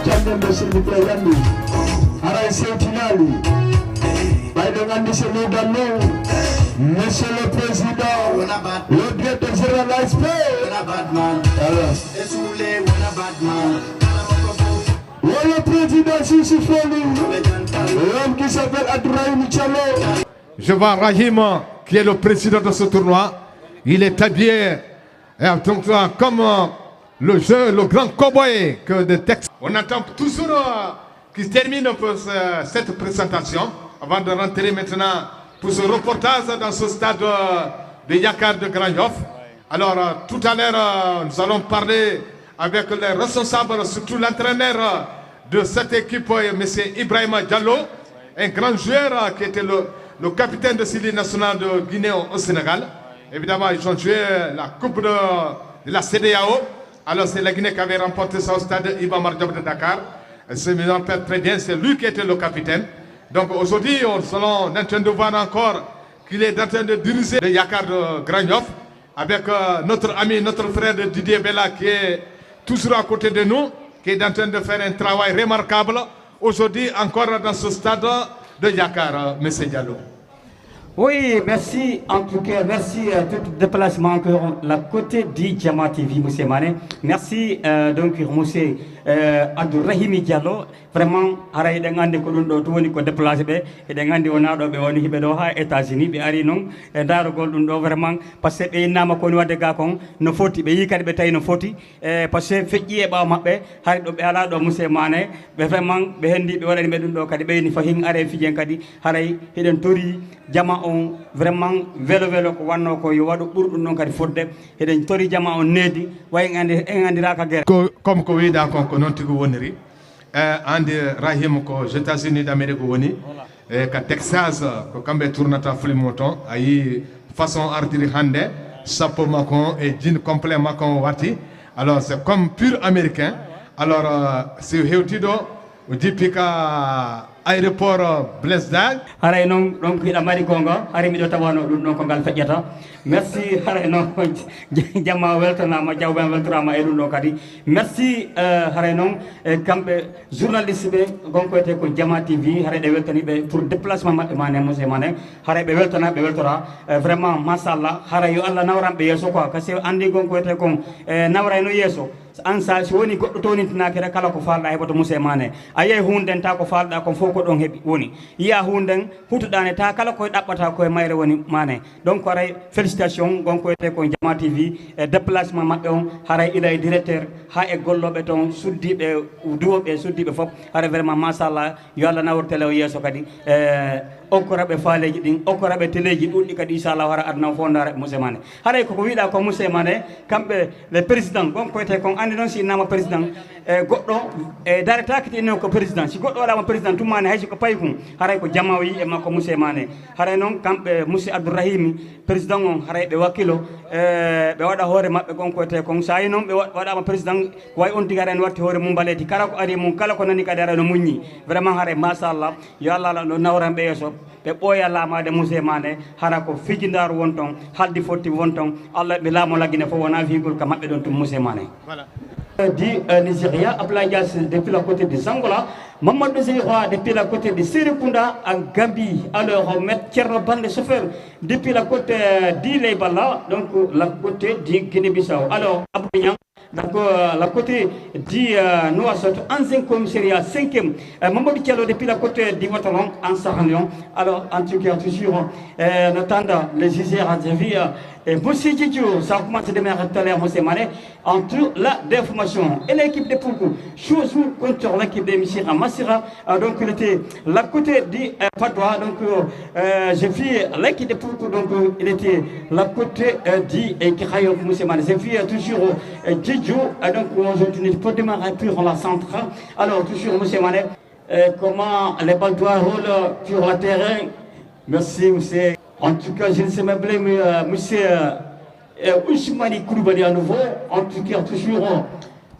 Monsieur le Président, Monsieur le Président, le directeur général ASP, le président Sissi Foli, l'homme qui s'appelle Abdourahim Diallo. Je vois Rahim, qui est le président de ce tournoi. Il est habillé donc, comme le jeu, le grand cowboy que de texte. On attend toujours qu'il termine un peu cette présentation avant de rentrer maintenant pour ce reportage dans ce stade de Yakar de Grand Yoff. Alors tout à l'heure, nous allons parler avec les responsables, surtout l'entraîneur de cette équipe, M. Ibrahima Diallo, un grand joueur qui était le capitaine de l'équipe nationale de Guinée au Sénégal. Évidemment, ils ont joué la Coupe de la CEDEAO. Alors c'est la Guinée qui avait remporté ça au stade Iba Mar Diop de Dakar. C'est très bien, c'est lui qui était le capitaine. Donc aujourd'hui, nous sommes en train de voir encore qu'il est en train de diriger le Yakar de Grand Yoff avec notre ami, notre frère Didier Bella qui est toujours à côté de nous, qui est en train de faire un travail remarquable aujourd'hui encore dans ce stade de Yakar, M. Diallo. Oui, merci. En tout cas, merci à tout déplacement encore la côté du Jama TV, M. Mané. Merci donc, M. Abdourahim Diallo. Vraiment, aray dangande ko dun do to woni ko déplacer be e dangande wona do be woni hibe do ha États-Unis be ari non e darugol dun do vraiment parce que be nama ko ni wadde ga kon no foti be yikade be tay no foti parce que fejji e baw mabbe hay do be ala do monsieur Mané be vraiment be hendi be wadani be dun do kadi be ni fahin are fijen kadi haray heden tori jama on vraiment velo ko wanno ko yo wadu burdun non kadi fodde heden tori jama on nedi way ngandira ka guerre comme ko wida kon ko non tigo woniri Andi Rahim ko États-Unis d'Amérique woni ka Texas ko kambe tournata flimoton ayi façon ardiri hande chapeau makon et jean complet makon wati. Alors c'est comme pur américain. Alors c'est hewtido dipika aéroport Blaise Diagne. Haray non donc ida mari gonga hari mi do tawano dum non ko gal fejjata. Merci haray non jamma weltana ma jawbe weltrama e dum do kadi. Merci haray non kambe journaliste be gonko ete ko Jama TV haray de weltani be pour déplacement mabbe mané monsieur Mané haray be weltana be weltora vraiment mashallah haray yo Allah nawram be yeso quoi kasi andi gonko ete ko nawray no yeso ansa si woni goddo tonintina kere kala ko falda e boto monsieur Mané ayay hunden ta ko falda ko fo ko don hebi woni iya hunden hutudane ta kala ko dabbata ko e mayre woni Mané donc haray félicitations gonko ete ko Jama TV e déplacement mabbe on haray ila e directeur ha e gollobe ton suddibe duwobe suddibe fop haray vraiment mashallah yo Allah nawr tele o yeso kadi okkorabe faaleji din okkorabe teleji duddi kadi inshallah wara adna fondare monsieur Mané haray ko wiida ko monsieur Mané kambe le président gonko ete ko andi non si nama président goddo darata kiti no ko président si goddo wala ma président tumane haysi ko paykum haray ko jamawi e makko monsieur Mané haray non kambe monsieur Abdourahim président on haray be wakilo be wada hore mabbe gonko ete ko sayi non be wada ma président way on digaren watti hore mum baleti kala ko ari mum kala ko nani kadi ara no munni vraiment haray mashallah yo Allah no nawran be yeso be boya lamade monsieur Mané hara ko fijindar wonton haldi fotti wonton Allah be lamo lagine fo wona vigol ka mabbe don tum monsieur Mané voilà du Nigeria Ablaye depuis la côté de Angola Mamadou Zeyra depuis la côté de Serekunda en Gambie alors Maître Thierno Bande chauffeur depuis la côté d'Ileibala donc la côté de Guinée-Bissau alors Abouyan donc la côté du Nouakchott ancien commissariat 5e Mamadou Diallo depuis la côté du Ouattara en Saharion alors en tout cas toujours en attendant les Isères à Zévia et monsieur Djidjo, ça commence de mettre tout à l'heure, monsieur Mané, entre la déformation et l'équipe de Poukou, chose contre l'équipe de Missira Massira, donc il était la côté du Padoua, donc j'ai vu l'équipe de Poukou, donc il était la côté du Kirayo, monsieur Mané, j'ai vu toujours Djidjo, donc aujourd'hui pour démarrer pour la centrale, alors toujours monsieur Mané, comment les Padoua roulent sur le terrain, merci monsieur. En tout cas, je ne sais même plus, mais monsieur Ousmane Koulibaly à nouveau, en tout cas, toujours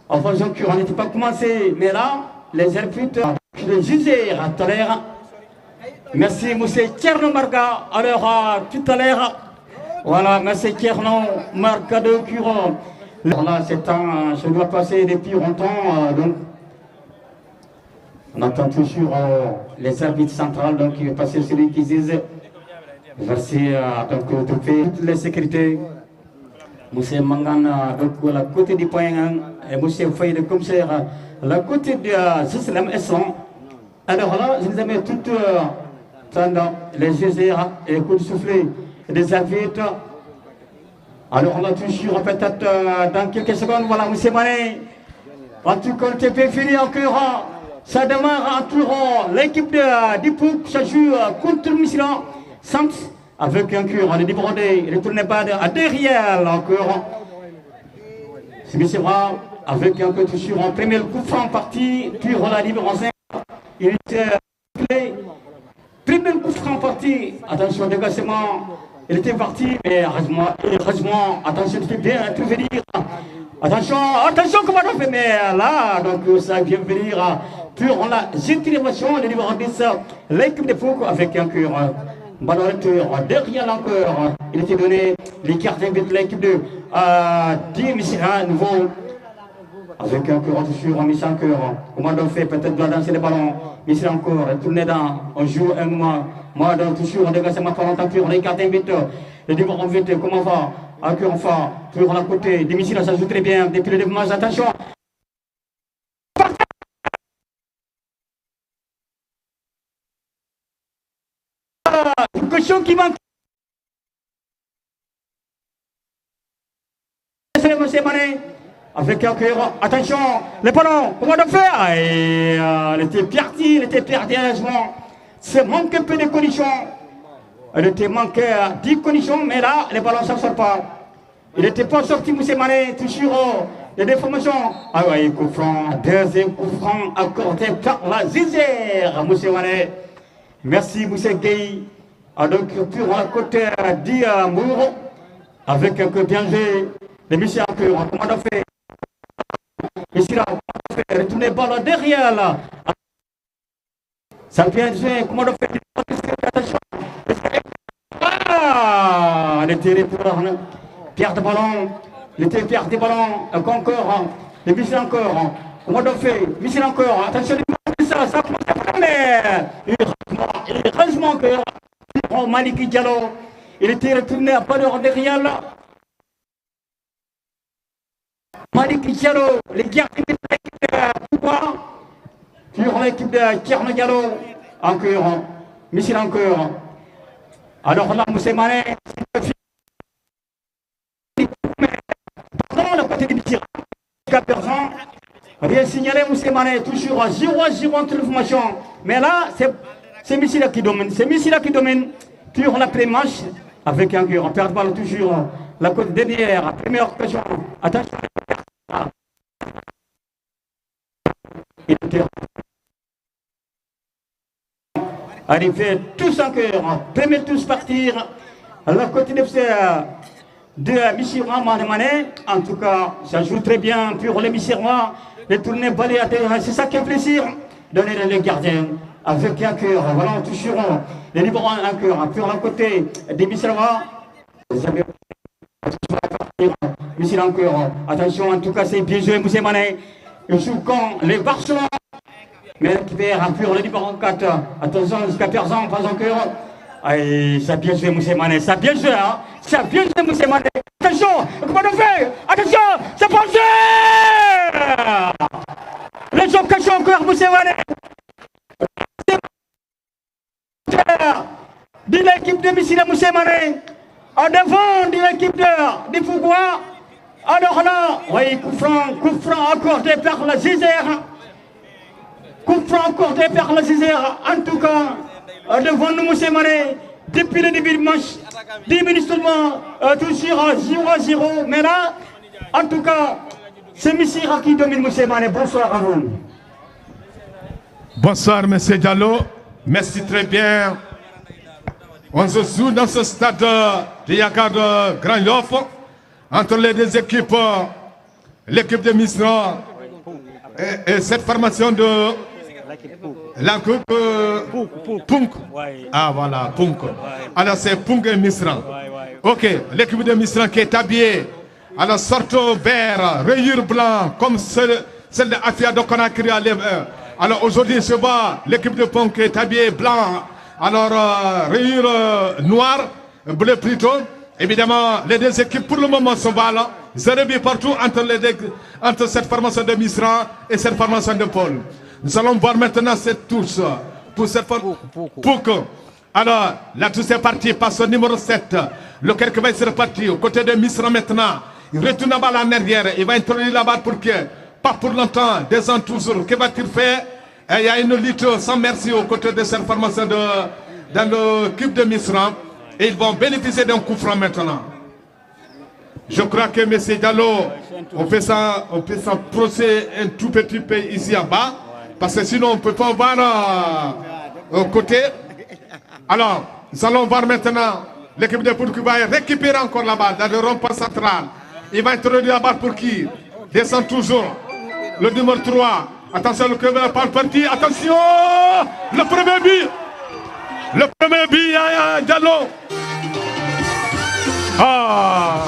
en faisant qu'on n'était pas commencé, mais là, les arbitres, les juger à tout à l'heure. Merci, monsieur Tcherno Marga, alors tout à l'heure. Voilà, monsieur Tcherno Marga de Curon. Là, c'est un, je dois passer depuis longtemps, donc. On entend toujours les arbitres centrales donc, qui passer celui qui disent merci donc toutes les sécurités. Monsieur Mangana, donc la côté du point et Monsieur Faye de commissaire, la côté de Système S1. Alors là, je les ai mis toutes les GZR et les coups de soufflet des arbitres. Alors là, toujours peut-être dans quelques secondes, voilà Monsieur Mané. En tout cas, le TP fini encore. Ça démarre en tour. L'équipe de Dipouk, ça joue contre Missilan. Sans avec un cœur, on est débordé. Il ne tourne pas derrière encore. C'est Missilan avec un peu toujours en premier coup franc parti. Puis on la libère en 5. Il était premier coup franc parti. Attention, dégagement. Il était parti, mais heureusement, attention, il était bien intervenir. Attention, comment on fait, mais là, donc ça vient venir pour la génération, le numéro 10, l'équipe de Foucault avec un cœur. Ballon derrière l'encore, il était donné les cartes de l'équipe de Dimissira, nouveau. Avec un cœur sur un mission cœur. Comment on fait, peut-être doit danser les ballons. Missira encore, tourner dans, on joue un moment. Moi, donc, toujours, on dégage ma parole en pur, on écarte vite. Le numéro 20, comment on va? Encore enfin, toujours à côté, des missiles, ça joue très bien. Depuis le développement, attention. Une question qui manque. C'est le monsieur Mané. Avec un cœur, attention, les ballons, comment on fait? Il était perdu, heureusement. C'est manque un peu de conditions. Il était manqué 10 conditions, mais là, les ballons ne s'en sortent pas. Il n'était pas sorti, M. Mané, toujours les déformations. Ah oui, coup franc, deuxième coup franc accordé par la Zizère, M. Mané. Merci, M. Gueye. Donc, pour la côté d'Amour, avec un peu bien joué, les messieurs en cœur, comment on fait? Ici, là, on fait retourner le ballon derrière, là. Ça vient jouer, comment on fait? Attention. Ah, le tiré pour Pierre de ballon, le Pierre de ballon, encore, le missile encore, comment on fait? Missile encore, attention, ça commence à prendre. Heureusement que Maliki Diallo, il était retourné à pas de derrière là. Maliki Diallo, les gardiens de l'équipe de pouvoir, sur l'équipe de Tierno Diallo, encore, missile encore. Alors là, M. Mané, dans le côté du tir, rien signalé, M. Mané, toujours à 0-0 entre l'information. Mais là, c'est Missila qui domine. C'est Missila qui domine sur la pré-match avec un cœur. On perd balle toujours. La côte derrière, première occasion. Attention. Il était arrivé tous en cœur. Premier tous partir. La côté de Missira Mané. En tout cas, ça joue très bien pour les Missira. Les tournées balais à terre. C'est ça qui est plaisir. Donner les gardiens. Avec un cœur, voilà, toujours les numéros 1 cœur, pour la côté des Missira. Missira en cœur. Attention, en tout cas, c'est bien joué, M. Mané. Il joue quand les Barcelone. Mais récupère pour le numéro 4. Attention, jusqu'à présent, pas encore. Aïe, ça a bien joué, M. Mané. Ça a bien joué, hein. Ça a bien joué, M. Mané. Attention, comment on fait? Attention, c'est pas joué. Les occasions encore, M. Mané. De l'équipe de Missila Moussé Mané, en devant de l'équipe de Fougoua. Alors là, oui, coup franc accordé par la Zizère. Coup franc accordé par la Zizère. En tout cas, devant nous Moussé Mané, depuis le début du match, 10 minutes seulement, toujours 0-0. Mais là, en tout cas, c'est Missira qui domine Moussé Mané. Bonsoir à vous. Bonsoir, M. Diallo. Merci très bien. On se joue dans ce stade de Yakar de Grand Yoff entre les deux équipes, l'équipe de Misra et cette formation de la coupe Punk. Ah voilà, Punk. Alors c'est Punk et Misra. Ok, l'équipe de Misra qui est habillée à la sorte vert, rayure blanc, comme celle de Afia de Conakry Alors aujourd'hui, se bat l'équipe de Pont qui est habillée blanc. Alors, rayure noire, bleu plutôt. Évidemment, les deux équipes pour le moment sont là. 0 but partout entre cette formation de Misra et cette formation de Paul. Nous allons voir maintenant cette touche pour cette formation. Alors, la touche est partie par son numéro 7. Lequel qui va être reparti aux côtés de Misra maintenant. Il retourne la balle en arrière. Il va introduire la balle pour que, pas pour longtemps, des ans toujours. Que va-t-il faire? Et il y a une lutte sans merci aux côtés de cette formation dans l'équipe de Misra. Et ils vont bénéficier d'un coup franc maintenant. Je crois que M. Diallo, on fait ça procès un tout petit peu ici en bas. Parce que sinon on ne peut pas voir au côté. Alors, nous allons voir maintenant l'équipe de Poul qui va récupérer encore la balle dans le rond-point central. Il va introduire la balle pour qui? Descend toujours. Le numéro 3. Attention, le club de la partie. Attention! Le premier but! Le premier but, Diallo! Ah!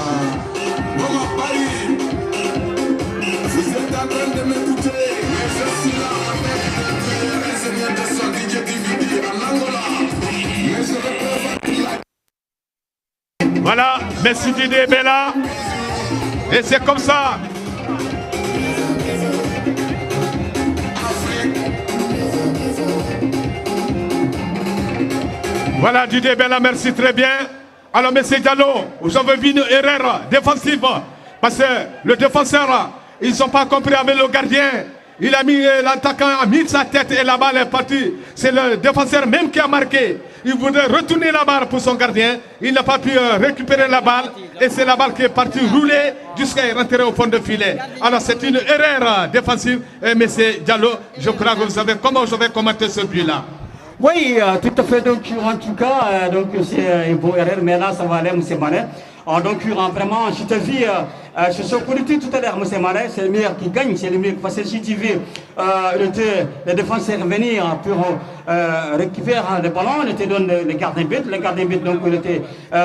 Vous êtes en train de m'écouter, mais je suis là avec le ingénieur de son DJ DVD en Angola. Mais je représente la... Voilà, merci Didier Bella. Et c'est comme ça. Voilà Didier Bella, merci très bien. Alors M. Diallo, vous avez vu une erreur défensive. Parce que le défenseur, ils n'ont pas compris avec le gardien. Il a mis, l'attaquant a mis sa tête et la balle est partie. C'est le défenseur même qui a marqué. Il voulait retourner la balle pour son gardien. Il n'a pas pu récupérer la balle. Et c'est la balle qui est partie rouler jusqu'à rentrer au fond de filet. Alors c'est une erreur défensive. Et M. Diallo, je crois que vous savez comment je vais commenter ce but-là. Oui, tout à fait. Donc, en tout cas, donc c'est une bonne erreur, mais là, ça va aller, M. Manet. Donc, vraiment, je te vis, je suis connecté tout à l'heure, M. Manet, c'est le meilleur qui gagne, c'est le meilleur. Parce que si tu veux, les défenseurs venir pour récupérer le ballon, il te donne le gardien but, donc il était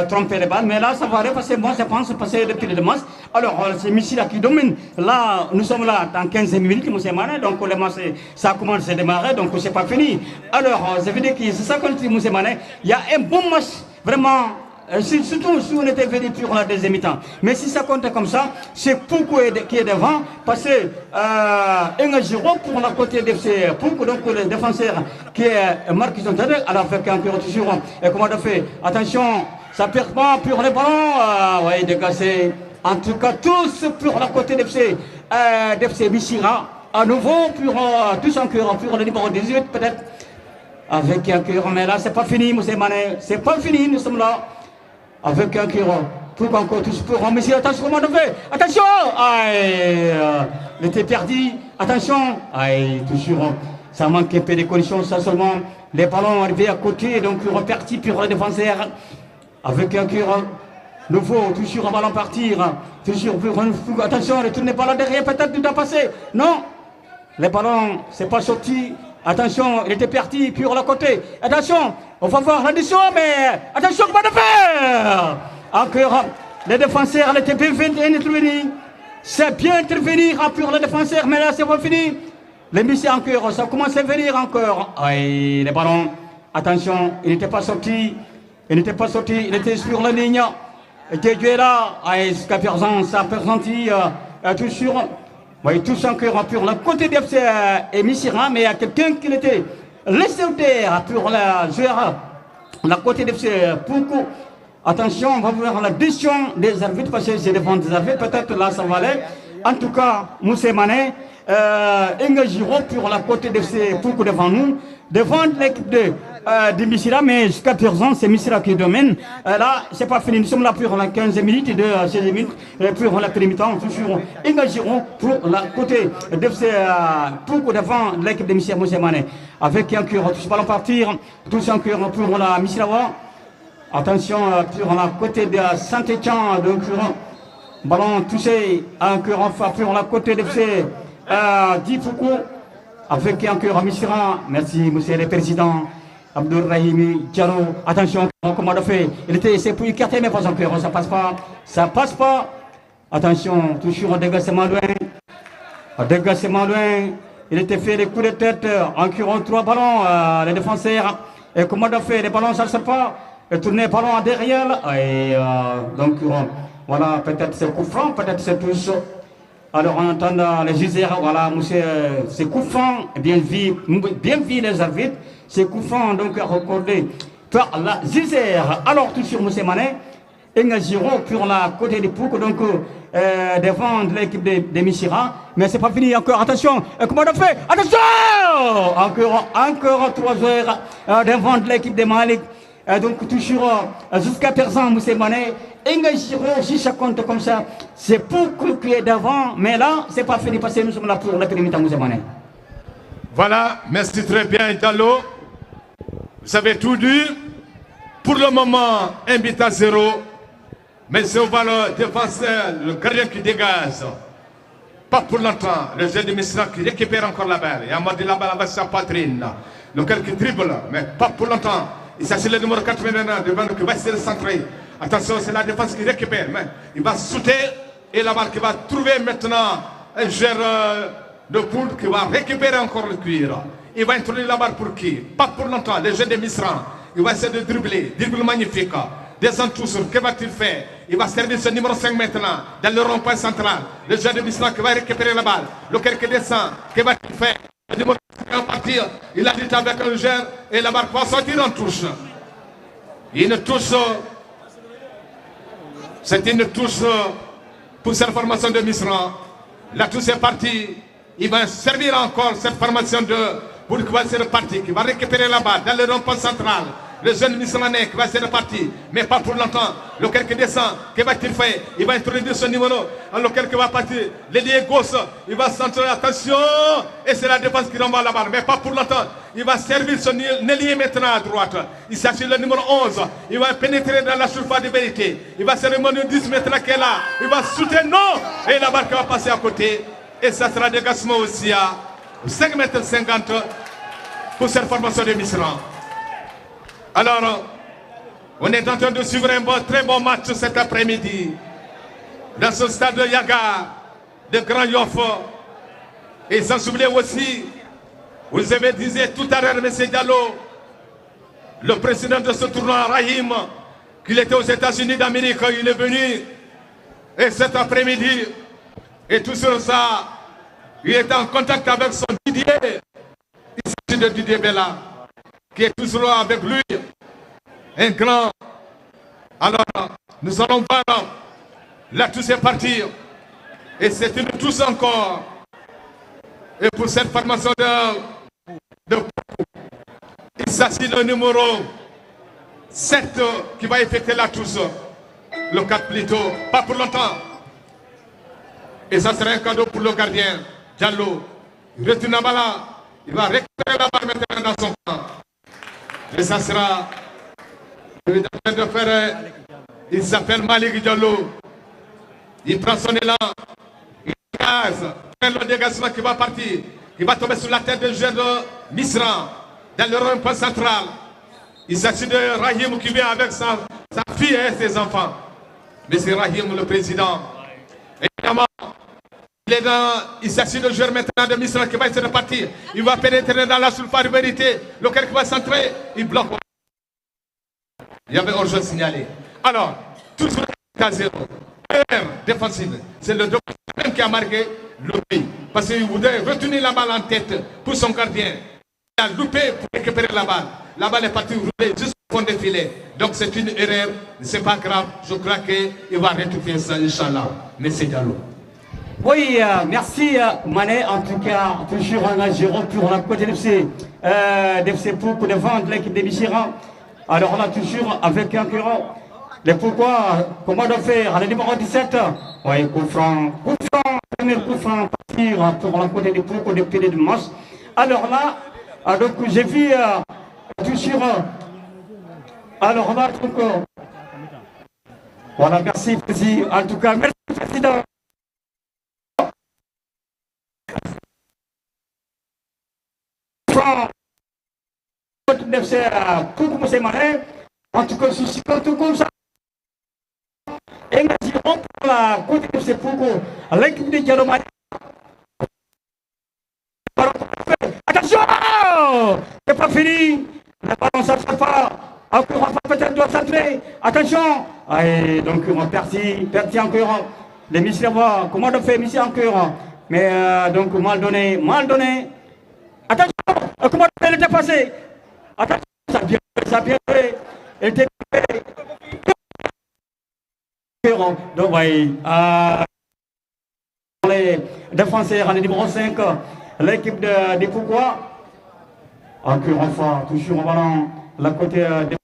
trompé les balles. Mais là, ça va aller, parce que moi, je pense, passer depuis le match. Alors, c'est Michel qui domine. Là, nous sommes là dans 15 minutes, M. Manet, donc le match, ça commence à démarrer, donc c'est pas fini. Alors, ça veut dire que c'est ça qu'on dit, M. Manet, il y a un bon match, vraiment. Surtout si on était venu pour la deuxième mi-temps. Mais si ça compte comme ça, c'est Poukou qui est devant. Parce que un Giro pour la côté de Poukou, donc le défenseur qui est Marc Zontadel, alors fait qu'un peu toujours. Et comment on fait? Attention, ça perd pas pour les ballons. Oui, dégager. En tout cas, tous pour la côté d'FC Missira. À nouveau, pour tous en cœur, pour le numéro 18 peut-être. Avec un cœur, mais là, c'est pas fini, M. Manet. C'est pas fini, nous sommes là. Avec un cœur, pour encore tous pour mais si attention, comment on fait? Attention! Aïe! Il était perdu. Attention! Aïe, toujours. Ça manque un peu de conditions, ça seulement. Les ballons arrivés à côté, donc repartis pour le défenseur. Avec un cœur nouveau, toujours un ballon partir. Toujours pour attention, ne tournez pas là derrière, peut-être il doit passer. Non! Les ballons, c'est pas sorti. Attention, il était parti pour le côté. Attention, on va voir l'addition, mais attention, comment de faire? Encore, les défenseurs étaient bien intervenus. C'est bien intervenir pour les défenseurs, mais là, c'est pas fini. Les missions encore, ça commence à venir encore. Aïe, les ballons. Attention, il n'était pas sorti. Il n'était pas sorti, il était sur la ligne. Dieu est là. Aïe, jusqu'à présent, ça a présenté toujours. Oui, tous encore pour le côté d'FC et Missira, mais il y a quelqu'un qui était laissé au terre pour la joueur, la côté d'FC Poukou. Attention, on va voir la décision des arbitres, parce que c'est devant des arbitres, peut-être là ça va aller. En tout cas, Moussé Mané, Inga Giro pour la côté d'FC Poukou devant nous, devant l'équipe de Missira, mais jusqu'à présent, c'est Missira qui domine. Là, c'est pas fini, nous sommes là pour la 15 minutes, de 16 minutes, pour la mi-temps, toujours Inga Giro pour la côté d'FC Poukou devant l'équipe de Missira Moussé Mané. Avec un cœur, tous ballons partir, tous un cœur pour la Missirawa. Attention, pour la côté de Saint-Étienne, donc ballon touché, un cœur enfin pour la côté d'FC Difoukou. Avec un cœur à Missira. Merci, monsieur le président. Abdourahimi Diallo. Attention, comment on fait? Il était essayé pour écarter, mais pas encore. Ça passe pas. Ça passe pas. Attention, toujours un dégagement loin. Un dégagement loin. Il était fait des coups de tête en curant 3 ballons. Les défenseurs, et comment on fait les ballons, ça ne sert pas. Et tourner le ballon en derrière. Et donc, voilà, peut-être c'est coup franc, peut-être c'est tous. Alors, on entend les juges, voilà, monsieur, c'est coup franc, bien vu les arbitres. C'est coup franc, donc, recordé par la Zizère. Alors, toujours, monsieur Mané, et nous girons pour la côté des Poucou, donc, devant l'équipe de Missira. Mais c'est pas fini encore. Attention, comment on fait? Attention! Encore 3 joueurs devant l'équipe de Malik. Donc, toujours jusqu'à présent, monsieur Mané, et nous girons, si ça compte comme ça, c'est Poucou qui est devant. Mais là, c'est pas fini parce que nous sommes là pour la périmètre, monsieur Mané. Voilà, merci très bien, Diallo. Vous avez tout dit. Pour le moment, 1 but à 0. Mais c'est au le défenseur, le gardien qui dégage. Pas pour longtemps. Le jeu de Misra qui récupère encore la balle. Et à mort de la balle avec sa poitrine. Lequel qui dribble, mais pas pour longtemps. Il s'agit le numéro 81 devant qui va essayer de centrer. Attention, c'est la défense qui récupère. Mais il va sauter et la balle qui va trouver maintenant un joueur de poule qui va récupérer encore le cuir. Il va introduire la balle pour qui? Pas pour longtemps. Le jeu de Misra. Il va essayer de dribbler. Dribble magnifique. Descend tout sur. Que va-t-il faire? Il va servir ce numéro 5 maintenant. Dans le rond-point central. Le joueur de Misra qui va récupérer la balle. Lequel qui descend. Que va-t-il faire? Le numéro 5 va partir. Il a dit avec un joueur. Et la balle va sortir en touche. Une touche. C'est une touche pour cette formation de Misra. La touche est partie. Il va servir encore cette formation de pour qui va se repartir, qui va récupérer la balle dans le rond-point central. Le jeune Misranais qui va se repartir, mais pas pour longtemps. Lequel qui descend, que va-t-il faire? Il va introduire son numéro. Lequel qui va partir, l'ailier gauche, il va centrer, attention, et c'est la défense qui renvoie la balle, mais pas pour longtemps. Il va servir son ailier maintenant à droite. Il s'agit le numéro 11. Il va pénétrer dans la surface de vérité. Il va servir le numéro 10 maintenant qui est là. Il va soutenir, non, et la balle qui va passer à côté. Et ça sera dégagement aussi à 5,50 m pour cette formation de Misra. Alors, on est en train de suivre un très bon match cet après-midi dans ce stade de Yaga, de Grand Yoff. Et sans oublier aussi, vous avez dit tout à l'heure, M. Diallo, le président de ce tournoi, Rahim, qu'il était aux États-Unis d'Amérique, il est venu. Et cet après-midi, et tout sur ça, il est en contact avec son Didier. Il s'agit de Didier Bella, qui est toujours avec lui. Un grand. Alors, nous allons voir. La touche est partie. Et c'est une touche encore. Et pour cette formation de il s'agit du numéro 7 qui va effectuer la touche. Le 4 plutôt. Pas pour longtemps. Et ça sera un cadeau pour le gardien, Diallo. Il retourne la balle là. Il va récupérer la balle maintenant dans son camp. Et ça sera. Il est en train de faire. Il s'appelle Malik Diallo. Il prend son élan. Il gaz. Le dégagement qui va partir. Il va tomber sur la tête du joueur de Misra. Dans le rond-point central. Il s'agit de Rahim qui vient avec sa fille et ses enfants. Mais c'est Rahim le président. Évidemment. Il s'agit de joueur maintenant de Misra qui va essayer de partir. Il va pénétrer dans la surface de vérité. Lequel qui va centrer, il bloque. Il y avait hors-jeu signalé. Alors, tout ce qui est 0. Défensive. C'est le défenseur même qui a marqué le pays. Parce qu'il voudrait retenir la balle en tête pour son gardien. Il a loupé pour récupérer la balle. La balle est partie rouler jusqu'au fond des filets. Donc c'est une erreur. C'est pas grave. Je crois qu'il va rectifier ça, Inch'Allah. Merci Diallo. Oui, merci Mané. En tout cas, toujours un 0 pour la côté d'FC pour défendre l'équipe de Bichira. Alors là, toujours avec un curant. Et pourquoi? Comment on faire? Le numéro 17. Oui, coup franc. Premier coup franc partir pour la côté des Poucou de pied de match. Alors là, donc j'ai vu toujours. Alors là, donc, voilà, merci, président. En tout cas, merci, président. En tout cas, je suis tout comme ça. Et nous pour la côté de ces Poucou, l'équipe de Diallo. encore. C'est pas fini. Le ballon s'attrape pas. Encore peut-être doit s'entrer. Attention. Allez, donc on perdit encore. Les missiles voir comment on fait missiles encore. Mais donc mal donné. Attention. Comment on fait le dépasser. Attention. Ça a bien fait. Elle était donc oui. Les défenseurs, le numéro 5, l'équipe de Pourquoi. Encore une fois, toujours en ballon, la côté de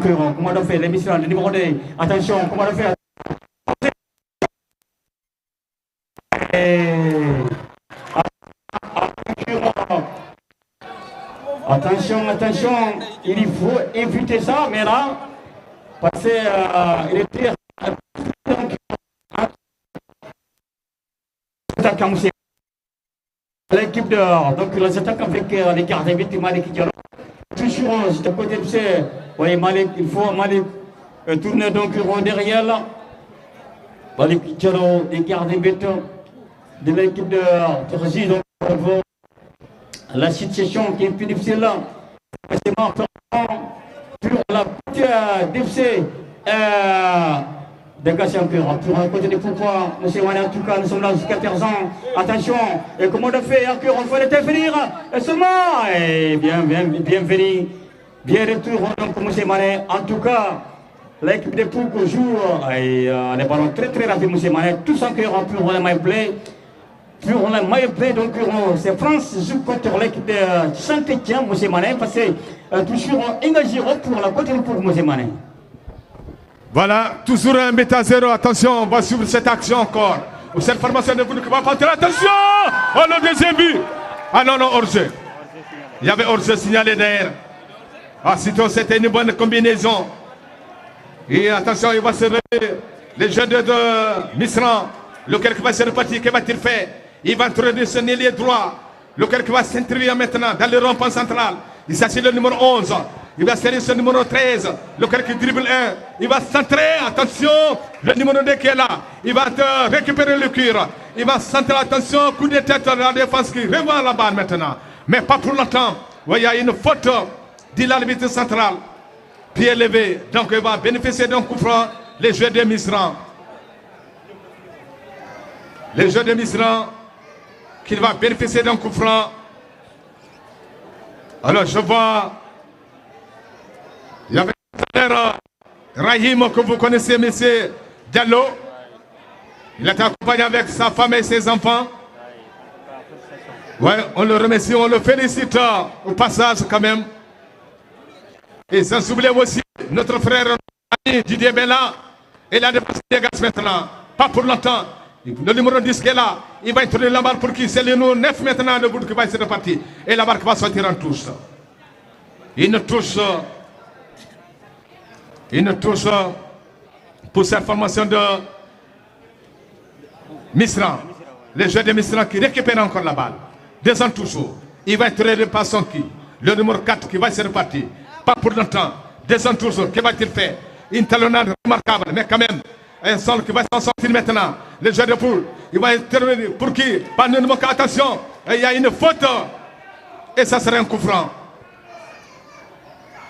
comment on fait l'émission, le numéro 2, attention, comment on fait. Attention, il faut éviter ça, mais là, parce qu'il était l'équipe de donc les attaques avec les gardiens vite Malik Diallo. Toujours de côté de ces, voyez Malik, il faut Malik tourner donc derrière là. Malik Diallo, les gardiens vite de l'équipe de Régie, donc la situation qui est plus difficile là. C'est mort pour la petite difficile. Dégagez encore pour un côté de pourquoi, monsieur Wane, en tout cas, nous sommes là jusqu'à 14 ans. Attention, et comment on fait encore, on va l'intervenir, et seulement, et bienvenue, bien retour, donc, monsieur Wane, en tout cas, l'équipe de Poukou joue, et les ballons très rapides, monsieur Wane, tous encore pour le maillot play. Pour le maillot play, donc, c'est France joue contre l'équipe de Saint-Étienne, monsieur Wane, parce que toujours engagé pour la côté de Poukou, monsieur Wane. Voilà, toujours un but à 0. Attention, on va suivre cette action encore. Cette formation de Boudou qui va partir. Attention! Oh, le deuxième but! Ah non, hors-jeu. Il y avait hors-jeu signalé derrière. Ah, sitôt, c'était une bonne combinaison. Et attention, il va se réveiller. Les jeunes de Misran. Lequel qui va se repartir, que va-t-il faire? Il va introduire son ailier droit. Lequel qui va s'introduire maintenant dans le rond-point central. Il s'agit du numéro 11. Il va serrer ce numéro 13, lequel qui dribble 1. Il va centrer, attention, le numéro 2 qui est là. Il va récupérer le cuir. Il va centrer, attention, coup de tête à la défense qui revoit la balle maintenant. Mais pas pour longtemps. Il y a une faute de l'arbitre central. Pied levé. Donc il va bénéficier d'un coup franc, les joueurs de Misran. Les joueurs de Misran qui va bénéficier d'un coup franc. Alors je vois. Il y avait Rahim que vous connaissez, monsieur Diallo. Il était accompagné avec sa femme et ses enfants. Ouais, on le remercie, on le félicite au passage quand même. Et sans oublier aussi notre frère Didier Bella. Et la défense des gaz maintenant. Pas pour longtemps. Le numéro 10 qui est là, il va introduire la barre pour qui? C'est le numéro 9 maintenant de Boudou qui va être parti. Et la barre qui va sortir en touche. Une touche pour cette formation de Misran. Les joueurs de Misran qui récupèrent encore la balle. Descend toujours. Il va être par son qui? Le numéro 4 qui va se repartir. Pas pour longtemps. Descend toujours. Que va-t-il faire? Une talonnade remarquable. Mais quand même, un sol qui va s'en sortir maintenant. Le joueur de poule. Il va intervenir. Pour qui? Pas de numéro 4. Attention. Il y a une faute. Et ça sera un coup franc.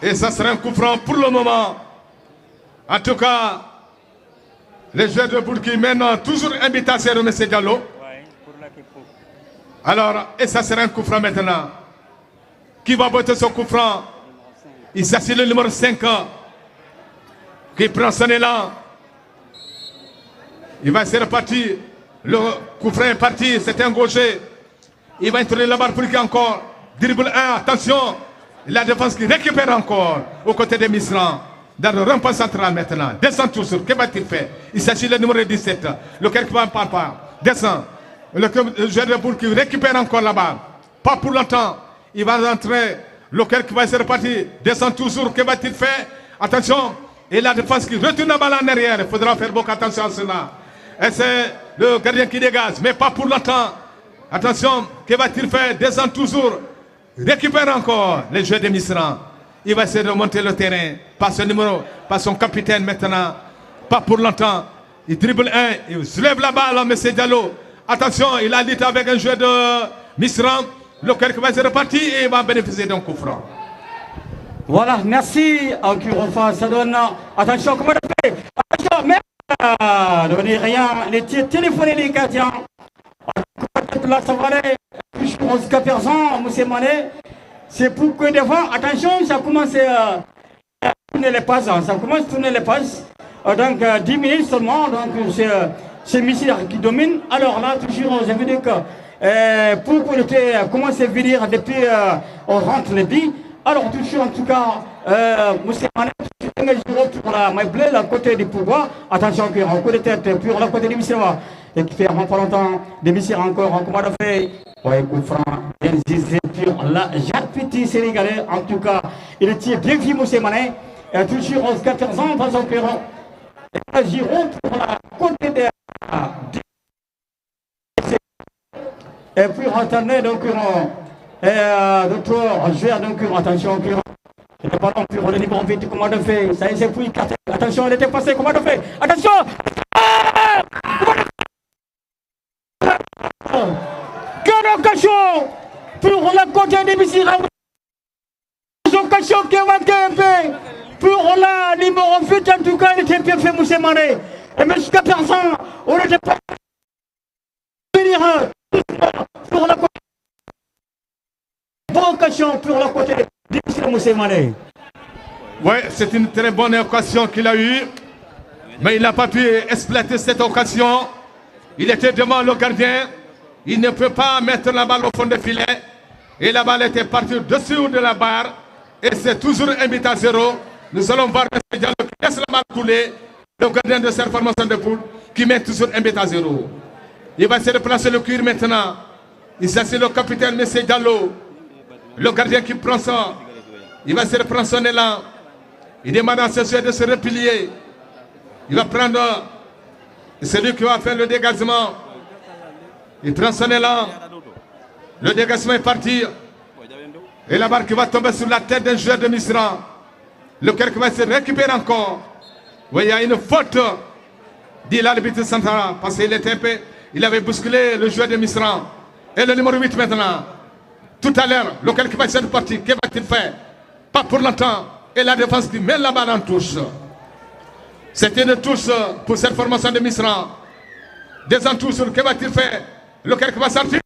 Et ça sera un coup franc pour le moment. En tout cas, les joueurs de Bourki mènent toujours un but à 0, M. Diallo. Alors, et ça sera un coup franc maintenant. Qui va botter son coup franc? Il s'agit le numéro 5 qui prend son élan. Il va se repartir. Le coup franc est parti, c'est un gaucher. Il va introduire la barre pour qui encore? Dribble 1, attention. La défense qui récupère encore aux côtés des Misran. Dans le rond-point central maintenant. Descend toujours. Que va-t-il faire? Il s'agit du numéro 17. Lequel qui va en parler. Descend. Le joueur de Bourg qui récupère encore la balle. Pas pour longtemps. Il va rentrer. Lequel qui va se repartir. Descend toujours. Que va-t-il faire? Attention. Et la défense qui retourne la balle en arrière. Il faudra faire beaucoup attention à cela. Et c'est le gardien qui dégage. Mais pas pour longtemps. Attention. Que va-t-il faire? Descend toujours. Récupère encore les joueurs de Misran. Il va essayer de monter le terrain. Pas son numéro, pas son capitaine maintenant. Pas pour longtemps. Il dribble 1. Il soulève la balle, M. Diallo. Attention, il a lutté avec un joueur de Misran. Lequel qui va se repartir et va bénéficier d'un coup franc. Voilà, merci. En Curofa, ça donne. Attention, comment on fait? Attention, mais. Ne venez rien. Les téléphoner les gardiens. Là, ça va aller. Jusqu'à personne, monsieur Mané. C'est pour que devant, attention, ça commence à tourner les passes. Ça commence à tourner les passes. Donc, 10 minutes seulement. Donc, c'est Missy qui domine. Alors là, toujours, je veux dire que pour commencer à venir depuis on rentre les billes. Alors, toujours, en tout cas, monsieur Mané, pour la main bleue, la côté du pouvoir. Attention, un coup de tête pour la côté du Missy. Et qui fait pas longtemps, des Missy encore, en comment on fait. Ouais, coup franc, bien zizé pour la Jacques Petit Sénégalais. En tout cas, il tire bien vu Moussé Mané. Et toujours 14 ans, pas au Perron. Et Giron pour la côté de. Et puis, attendez, donc, docteur, je vais donc, attention, il n'est pas non plus, on est libre vite, comment on fait. Ça y est, c'est pour attention, elle était passée, comment on fait. Attention! Quelle occasion pour la côté des missiles. Occasion qui va être pour la numéro 8, en tout cas, il était bien fait, Moussé Mané. Et même jusqu'à personne, on n'était pas venir pour la côté. Bonne occasion pour la côté des missiles, Moussé Mané. Oui, c'est une très bonne occasion qu'il a eue, mais il n'a pas pu exploiter cette occasion. Il était devant le gardien. Il ne peut pas mettre la balle au fond du filet. Et la balle était partie dessous de la barre. Et c'est toujours 1 but à 0. Nous allons voir M. Diallo qui laisse la balle couler. Le gardien de cette formation de poule qui met toujours 1 but à 0. Il va se replacer le cuir maintenant. Il s'assied le capitaine M. Diallo. Le gardien qui prend ça. Il va se reprendre son élan. Il demande à ce joueur de se replier. Il va prendre celui qui va faire le dégagement. Il prend son élan. Le dégagement est parti. Et la barre qui va tomber sur la tête d'un joueur de Misra. Lequel qui va se récupérer encore. Oui, il y a une faute. Dit l'arbitre central. Parce qu'il était un peu. Il avait bousculé le joueur de Misra. Et le numéro 8 maintenant. Tout à l'heure, lequel qui va se repartir. Que va-t-il faire? Pas pour longtemps. Et la défense qui met la balle en touche. C'était une touche pour cette formation de Misra. Des entouches, que va-t-il faire? Lequel qui va sortir?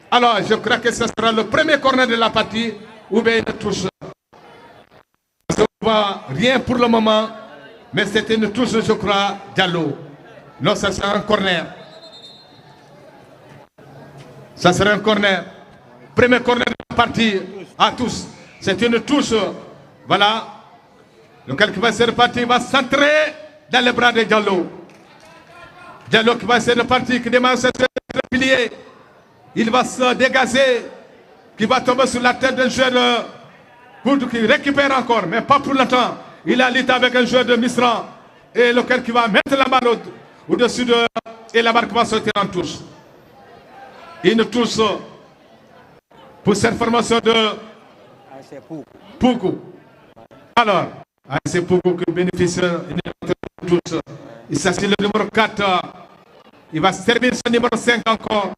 Alors, je crois que ce sera le premier corner de la partie ou bien une touche. On ne voit rien pour le moment, mais c'était une touche, je crois, Diallo. Non, ça sera un corner. Ça sera un corner. Premier corner de la partie à tous. C'est une touche. Voilà. Lequel qui va se repartir va s'entrer dans les bras de Diallo. Diallo qui va se repartir, qui demande ce pilier. Il va se dégager, qui va tomber sur la tête d'un joueur pour qu'il récupère encore, mais pas pour longtemps. Il a lutté avec un joueur de Misra, et lequel qui va mettre la balle au-dessus de... Et la balle qui va sortir en touche. Une touche pour cette formation de Poukou. Alors, c'est Poukou qui bénéficie d'une touche. Il s'agit le numéro 4. Il va servir ce numéro 5 encore.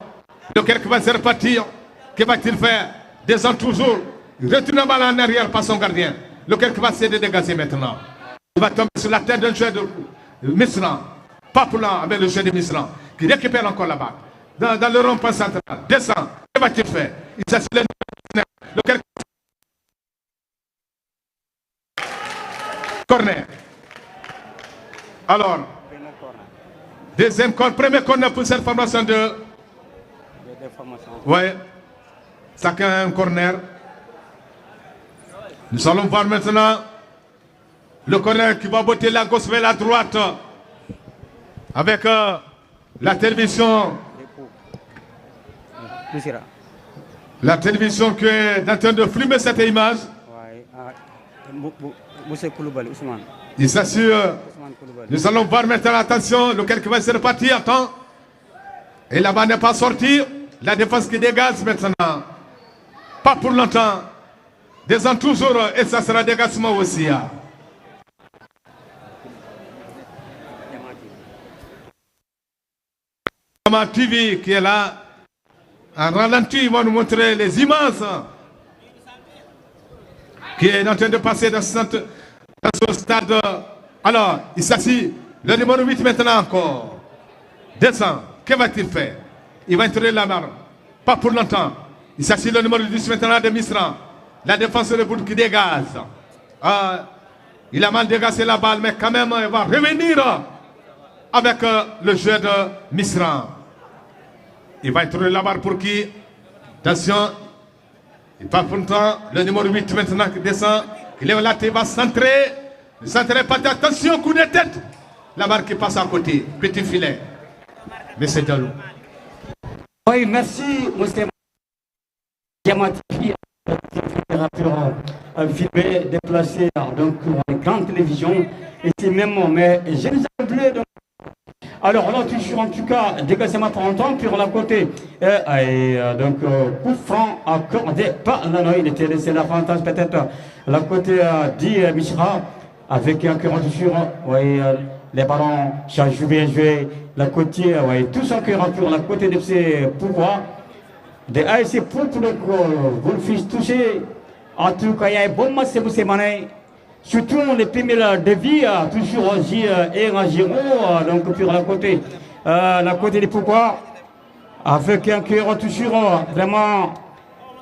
Lequel qui va se repartir. Que va-t-il faire? Descend toujours. Il retourne la balle en arrière par son gardien. Lequel qui va se dégager maintenant. Il va tomber sur la tête d'un joueur de Misra. Pas pour là avec le joueur de Misra. Qui récupère encore la balle. Dans le rond-point central. Descend. Que va-t-il faire? Il s'agit le numéro 9. Lequel corner. Alors, deuxième corner, premier corner pour cette formation de... Oui, chacun un corner. Nous allons voir maintenant le corner qui va botter la gauche vers la droite avec la télévision. La télévision qui est en train de filmer cette image. Il s'assure. Nous allons voir maintenant, attention, lequel qui va se repartir. Attends. Et la balle n'est pas sortie. La défense qui dégage maintenant. Pas pour longtemps. Descend toujours et ça sera dégagement aussi. TV qui est là. En ralenti, ils vont nous montrer les images qui est en train de passer dans ce stade. Alors, il s'assit. Le numéro 8 maintenant encore. Descend. Que va-t-il faire? Il va entrer la barre. Pas pour longtemps. Il s'assit le numéro 10 maintenant de Misran. La défense de Bout qui dégage. Il a mal dégagé la balle, mais quand même, il va revenir avec le jeu de Misran. Il va être la barre pour qui? Attention. Il part pour le temps. Le numéro 8 maintenant qui descend. Il est là, il va centrer. Le centre pas attention, coup de tête. La barre qui passe à côté. Petit filet. Mais c'est Diallo. Oui, merci, Monsieur Diamati. Filmé, déplacé donc pour les grandes télévisions. Et c'est même, mais je les appelé donc. Alors là, toujours en tout cas, dégagement par un temps, puis on a côté. Donc, coup franc accordé par la noix. Il était laissé l'avantage peut-être la côté dit Mishra, avec un cœur toujours, les ballons changent bien joué. La côté, tout son cœur pour la côté de ses pouvoirs. Des ASC pour vous le faites toucher. En tout cas, il y a un bon match, c'est mané. Surtout les premiers défis, toujours et en Giro, donc sur la côté des pourquoi, avec un cœur toujours vraiment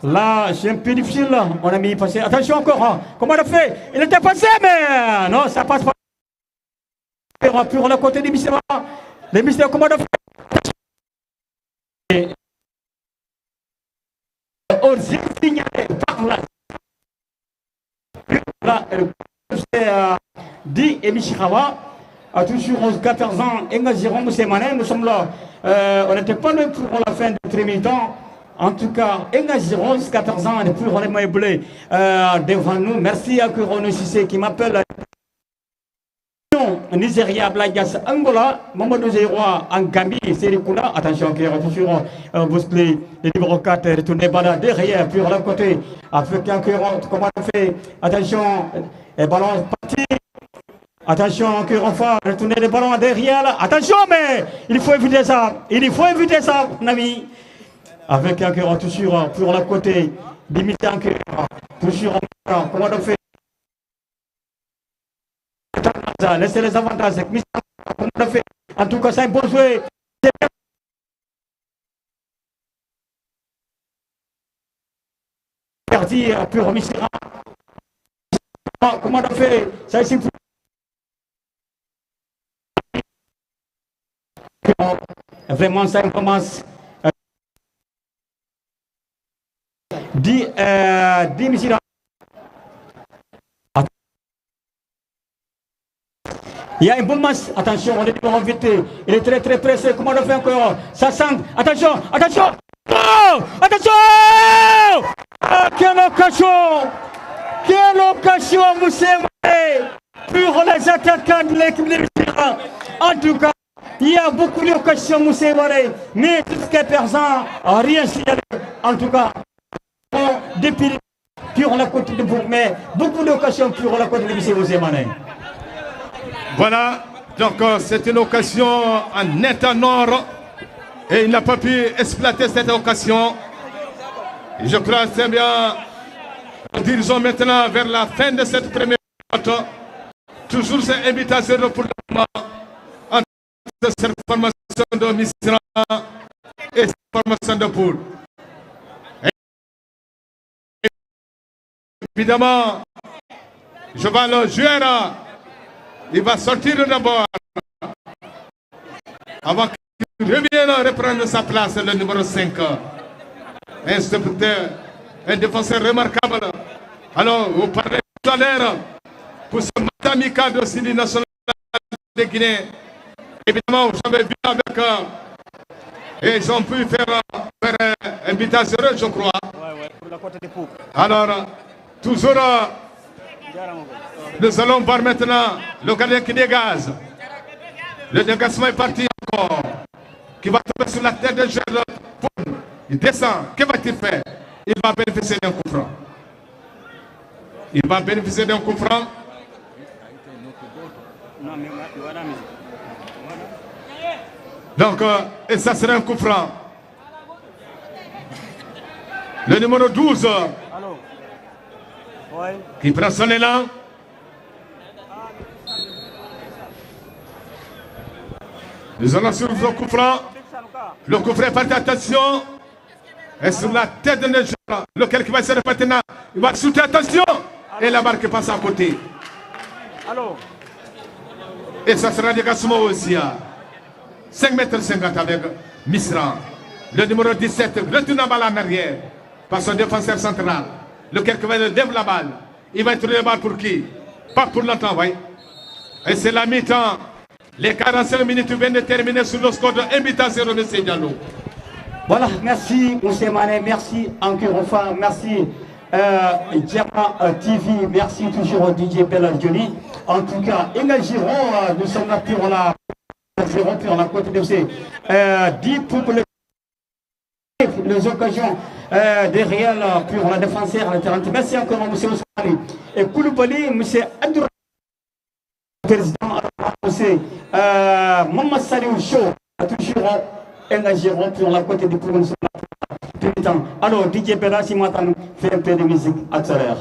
là, c'est un peu difficile. On a mis passé. Attention encore, comment on a fait? Il était passé, mais non, ça passe pas. Sur la côté des mystères, les mystères, comment on a fait? On s'est signalé par là. Dit Emishirawa, a toujours 14 ans, Engaziron Moussemane, nous sommes là. On n'était pas loin pour la fin du mi-temps. En tout cas, Engaziron, 14 ans, depuis on est meublé devant nous. Merci à Kurono Sissé qui m'appelle. Nigeria, Blagas, Angola, Mamadou Zéroa, en Gambie, Serikuna, attention, qui est toujours bousculé, le numéro 4, retourné Bada derrière, puis à côté, avec un cœur, comment on fait, attention, et ballon parti, attention, cœur enfin, retourner le ballon derrière, attention, mais il faut éviter ça, mon ami, avec un cœur toujours, pour la côté, limiter un cœur, toujours, comment on fait. Laissez les avantages. En tout cas, c'est un bon jouet. Perdu pour Missira. Comment on fait? Ça c'est vraiment, ça commence. 10 Missira. Il y a un bon match. Attention, on est devant vite. Il est très pressé. Comment on fait encore? Ça sent. Attention. Oh, attention. Quelle occasion, Moussé. Pour les attaquants de l'équipe de Missira. En tout cas, il y a beaucoup d'occasions, Moussé. Mais jusqu'à présent, rien signalé. En tout cas, depuis pour la côte de Bourg, mais beaucoup d'occasions pour la côte de Moussé. Voilà, donc c'est une occasion en net en or et il n'a pas pu exploiter cette occasion. Je crois que c'est bien. Nous dirigeons maintenant vers la fin de cette première minute. Toujours c'est invitation pour le moment entre cette formation de Missira et cette formation de Poul. Évidemment, je vais le jouer. Il va sortir d'abord avant qu'il revienne reprendre sa place, le numéro 5. Un instructeur, un défenseur remarquable. Alors, vous parlez tout à l'heure pour ce match amical de Sili national de Guinée. Évidemment, vous avez vu avec et ils ont pu faire un but à 0, je crois. Alors, toujours. Nous allons voir maintenant le gardien qui dégage. Le dégagement est parti encore. Qui va tomber sur la tête de joueur. Il descend. Que va-t-il faire? Il va bénéficier d'un coup franc. Donc, et ça sera un coup franc. Le numéro 12 qui prend son élan. Nous allons sur le coup franc. Le coup franc, faites attention. Et sur la tête de Nejora, lequel qui va se répéter là, il va shooter, attention. Et la barre qui passe à côté. Et ça sera des Gassimo aussi. 5 mètres 50 avec Misra. Le numéro 17 retourne la balle en arrière. Par son défenseur central. Lequel qui va lever la balle. Il va tourner la balle pour qui? Pas pour longtemps, oui. Et c'est la mi-temps. Les 45 minutes viennent de terminer sur le score de 1 but à 0 de Diallo. Voilà, merci Moussé Mané, merci encore une fois, merci Diama TV, merci toujours DJ Bella Johnny. En tout cas, Engel Giron, nous sommes là pour la côte de C. 10 pour les occasions derrière pour la défenseur à la terrain. Merci encore Moussé Ousmane. Et Koulibaly, Moussé Adoura, président Moussé Maman Saliou Show, toujours engagéront pour la côté du Pouron sur la temps. Alors, DJ Bella, si m'attend, fait un peu de musique à tout à l'heure.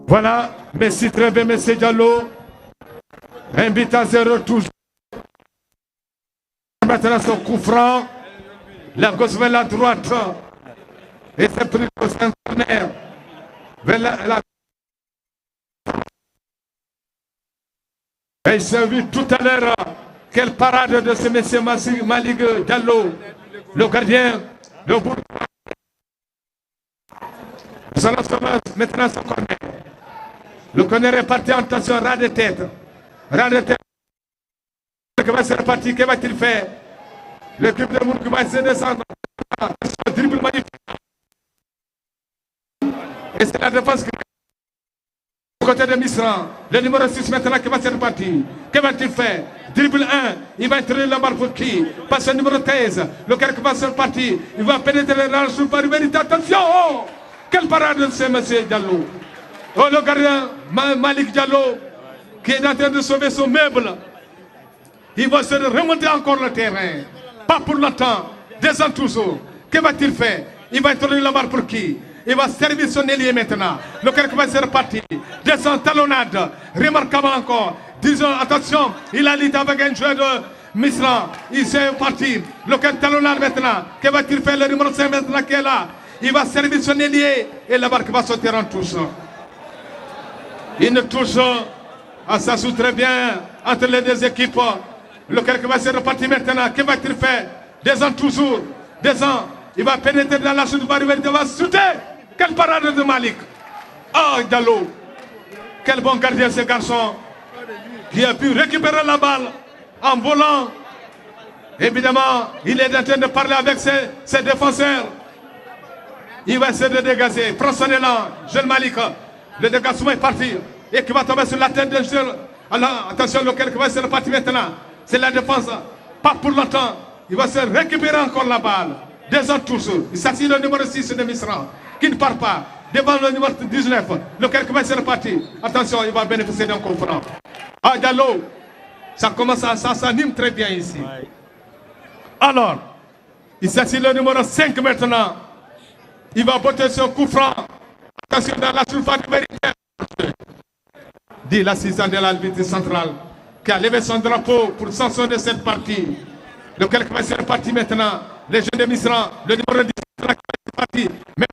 Voilà, merci très bien, monsieur Diallo. Un but à 0 toujours. Maintenant son coup franc. La gauche vers la droite. Et c'est pris au centenaire. Vers la... Et il s'est vu tout à l'heure. Quelle parade de ce monsieur Malik Diallo. Le gardien. Le bout. Nous allons maintenant son corner. Le corner est parti en tension, ras de tête. Ras de tête. Que va se repartir, que va-t-il faire? L'équipe de Mourou qui va se descendre. Dribble magnifique. Et c'est la défense qui du côté de Misran. Le numéro 6 maintenant qui va se repartir. Que va-t-il faire? Dribble 1. Il va entrer la balle pour qui? Passe au numéro 13. Le qui va se repartir. Il va pénétrer dans le sous par vérité. Attention! Oh! Quelle parade de ce monsieur Diallo! Oh, le gardien Malik Diallo qui est en train de sauver son meuble. Il va se remonter encore le terrain. Pas pour longtemps. Descend toujours. Que va-t-il faire? Il va tourner la barre pour qui? Il va servir son ailier maintenant. Le qui va se repartir. Descend talonnade. Remarquable encore. Disons, attention, il a lutté avec un joueur de Misra. Il s'est parti. Le talonnade maintenant. Que va-t-il faire? Le numéro 5 maintenant qui est là. Il va servir son ailier. Et la barre qui va sauter en touche. Une touche à ça sous très bien entre les deux équipes. Lequel qui va se repartir maintenant. Que va-t-il faire? Descend toujours. Descend. Il va pénétrer dans la chute du barrière. Il va sauter. Quelle parade de Malik. Oh, Diallo. Quel bon gardien ce garçon. Qui a pu récupérer la balle en volant. Évidemment, il est en train de parler avec ses défenseurs. Il va essayer de dégager. Prends son élan. Jeune Malik. Le dégagement est parti. Et qui va tomber sur la tête de Jeune. Alors, attention, lequel qui va essayer de partir maintenant. C'est la défense. Pas pour longtemps. Il va se récupérer encore la balle. Deux ans toujours. Il s'assied le numéro 6 de Misran. Qui ne part pas. Devant le numéro 19. Lequel qui va essayer de partir. Attention, il va bénéficier d'un coup franc. Ah, Diallo. Ça commence à s'anime très bien ici. Alors, il s'assied le numéro 5 maintenant. Il va botter son coup franc. Attention dans la surface véritaire. Dit l'assistant de l'arbitre central qui a levé son drapeau pour sanctionner cette partie. Lequel va être parti maintenant. Les jeunes de Misran, le numéro 10 qui est parti. Mais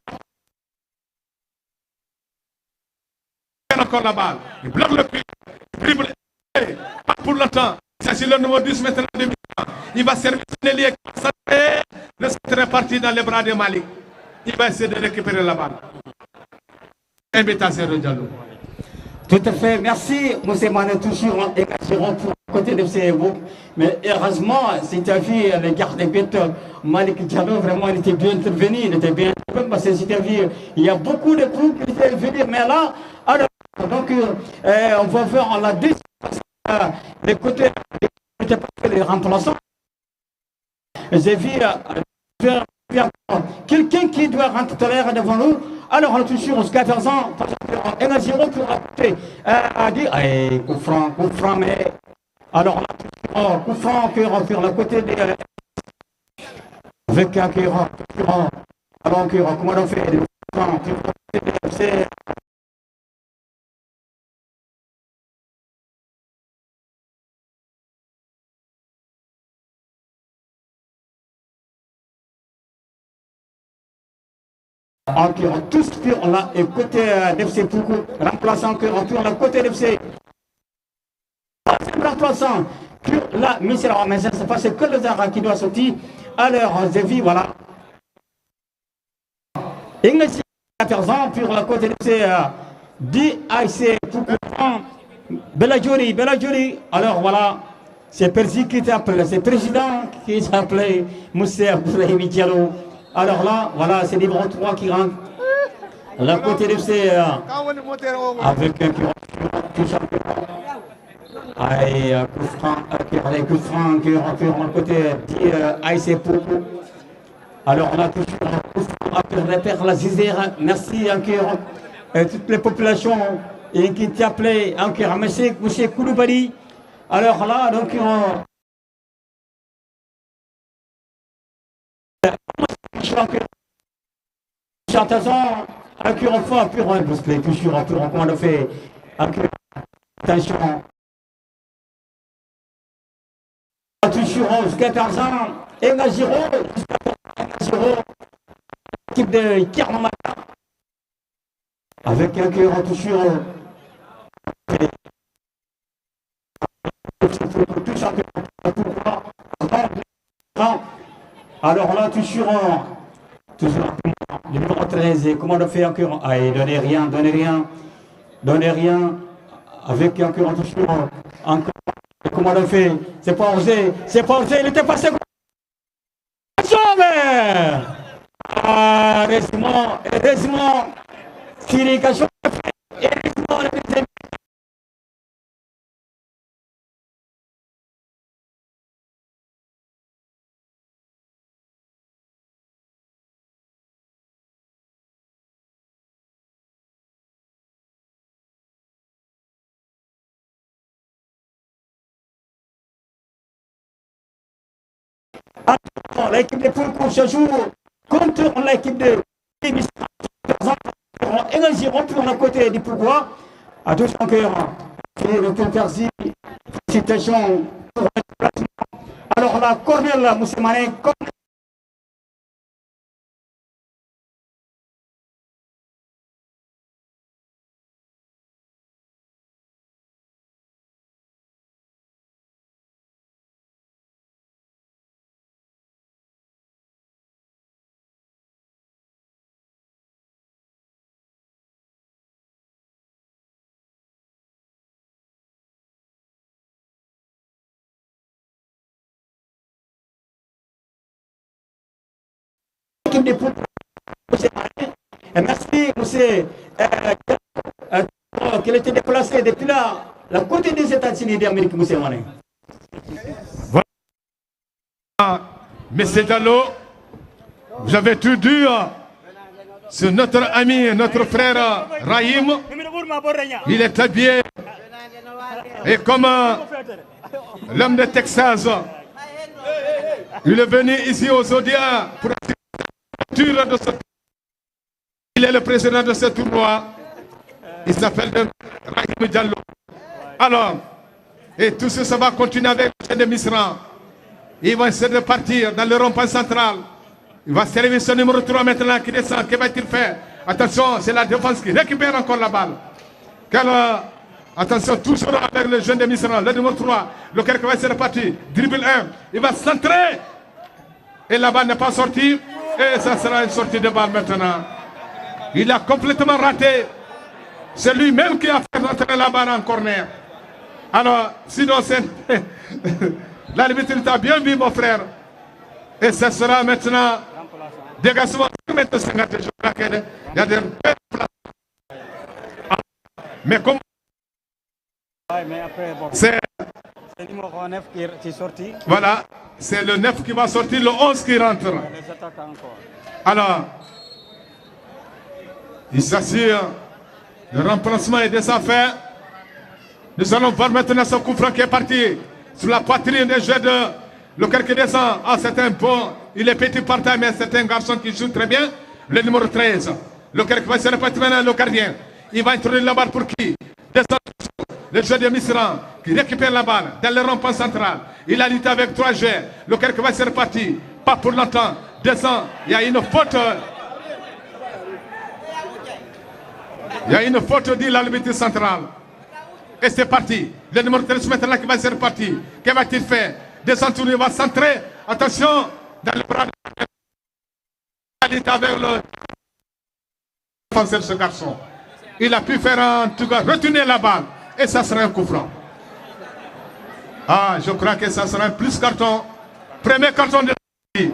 il a encore la balle. Il bloque le pied. Il dribble. Pas pour longtemps. Il s'agit le numéro 10 maintenant de Misran. Il va servir son ailier. Le centre est parti dans les bras de Malik. Il va essayer de récupérer la balle. Invitation de Diallo. Tout à fait, merci. Moussé Mané, toujours engagé pour côté de ces groupes. Mais heureusement, si tu as vu le garde des bêtes, Malik Diallo, vraiment, il était bien intervenu. Il était bien intervenu parce que si tu as vu, il y a beaucoup de groupes qui étaient venus. Mais là, alors, donc, on va faire la deuxième. Les côtés, les remplaçants. J'ai vu quelqu'un qui doit rentrer tout à l'heure devant nous. Alors, on est toujours jusqu'à 14 ans. Et on a 0 pour raconter. A dit, coup franc, mais. Alors, on a coup franc qui rentre le côté des. Avec un qui rentre. Alors, comment on fait? C'est. Encore tous sur là et côté d'FC Poukou, remplaçant que sur le côté d'FC. Remplaçant sur la mission, mais ça c'est pas c'est que le Zara qui doit sortir. Alors Zévi, voilà. English 14 ans sur le côté d'FC DIC Poukou. Bella Jolie. Alors voilà, c'est Percy qui t'appelle, c'est président qui s'appelait Moussa Abdoulaye Diallo. Alors là, voilà, c'est numéro 3 qui rentre. La côté de FC avec un qui rentre le côté d'AIC Poukou. Alors on a toujours un coup franc après repère la Zizère. Merci encore toutes les populations qui t'appelaient encore monsieur Koulibaly. Alors là, donc attention, encore toujours comment on fait attention. Toujours jusqu'à 14 ans, et la Giro, équipe de Kermamata, avec un cœur toujours. Alors là, toujours numéro 13, comment on fait encore? Donnez rien, avec encore toujours, encore, comment on fait? C'est pas osé, il était passé. Heureusement, irrigation, heureusement, les amis. L'équipe de Poukou se joue contre l'équipe de Misra. Et nous irons pour le côté du Poukoua. À tous en cœur. Docteur Percy, félicitations pour le placement. Alors la Cornel Moussemane, l'équipe de Poukou, Et merci, monsieur, qu'il était déplacé depuis la côté des États-Unis d'Amérique, monsieur Mané. Voilà, monsieur Diallo, vous avez tout dit sur notre ami, notre frère Rahim. Il est habillé et comme l'homme de Texas. Il est venu ici aujourd'hui pour de ce... Il est le président de ce tournoi. Il s'appelle Rahim Diallo. Alors, et tout ça va continuer avec le Misran. Il va essayer de partir dans le rond-point central. Il va servir son numéro 3 maintenant qui descend. Que va-t-il faire? Attention, c'est la défense qui récupère encore la balle. Attention, toujours avec le jeune de Misran, le numéro 3. Le quelqu'un va essayer de partir. Dribble 1. Il va centrer. Et la balle n'est pas sortie. Et ça sera une sortie de balle maintenant. Il a complètement raté. C'est lui-même qui a fait rentrer la balle en corner. Alors, sinon, c'est... L'arbitre t'a bien vu, mon frère. Et ça sera maintenant... Dégagement, il y a des... Mais comme... C'est le numéro 9 qui est sorti. Voilà, c'est le 9 qui va sortir, le 11 qui rentre. Alors, il s'assure, le remplacement est déjà fait. Nous allons voir maintenant ce coup franc qui est parti sur la poitrine des jeux de lequel qui descend. Ah, c'est un bon, il est petit par taille, mais c'est un garçon qui joue très bien. Le numéro 13, lequel qui va se répéter maintenant, le gardien. Il va introduire la balle pour qui? Descend. Le jeu de Misran qui récupère la balle dans le rond-point central. Il a lutté avec 3 jeux. Lequel qui va se repartir. Pas pour longtemps. Descend. Il y a une faute. Il y a une faute, dit l'arbitre central. Et c'est parti. Le numéro 13 maintenant qui va se repartir. Que va-t-il faire? Descend, il va centrer. Attention. Dans le bras de... Il a lutté avec le défenseur de ce garçon. Il a pu faire en tout cas retenir la balle. Et ça sera un coup franc. Ah, je crois que ça sera un plus carton. Premier carton de la partie.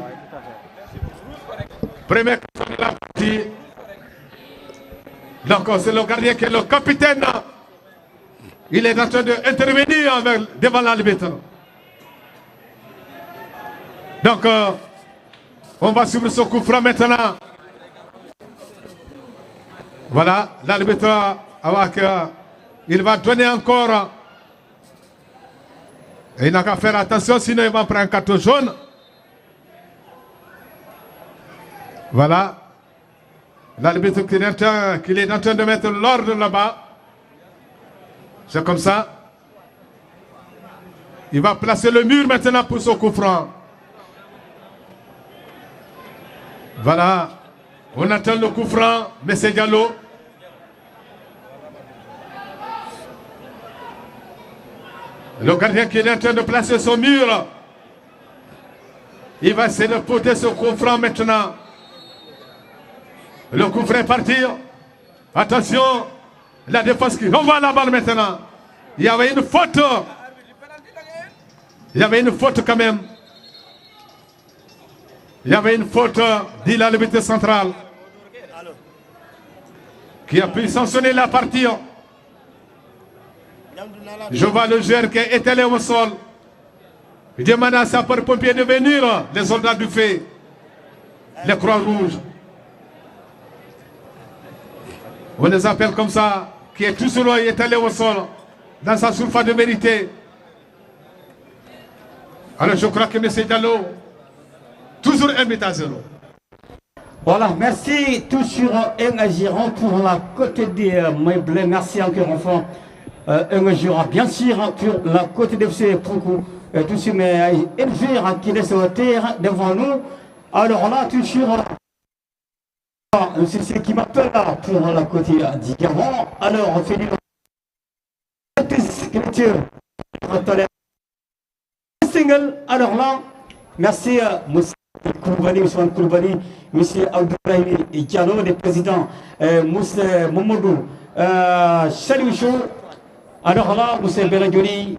Premier carton de la partie. Donc c'est le gardien qui est le capitaine. Il est en train d'intervenir devant l'arbitre. Donc on va suivre ce coup franc maintenant. Voilà, l'arbitre il va donner encore. Et il n'a qu'à faire attention, sinon il va prendre un carton jaune. Voilà. L'arbitre qu'il est en train de mettre l'ordre là-bas. C'est comme ça. Il va placer le mur maintenant pour son coup franc. Voilà. On attend le coup franc, M. Diallo. Le gardien qui est en train de placer son mur. Il va essayer de porter ce coup franc maintenant. Le coup franc est parti. Attention. La défense qui renvoie la balle maintenant. Il y avait une faute. Il y avait une faute quand même. Il y avait une faute, dit l'arbitre central, qui a pu sanctionner la partie. Je vois le joueur qui est étalé au sol. Il demande à sa pompier de venir, les soldats du feu, les Croix-Rouges. On les appelle comme ça, qui est tout seul étalé au sol, dans sa surface de vérité. Alors je crois que M. Diallo, toujours 1-0. Voilà, merci. Toujours un gérant pour la côté des meubles. Merci encore, enfant. Un gérant, bien sûr, pour la côté de FC Proco. Tous ces élevés qui laissent la terre devant nous. Alors là, toujours. C'est ce qui m'appelle pour la côté d'Igavon. Alors, on fait du single. Alors là, merci M. Koulibaly, M. Koulibaly, M. Abdoulaye Diallo, le président, M. Momodou Chaliouchou. Alors là, M. Beladjoli.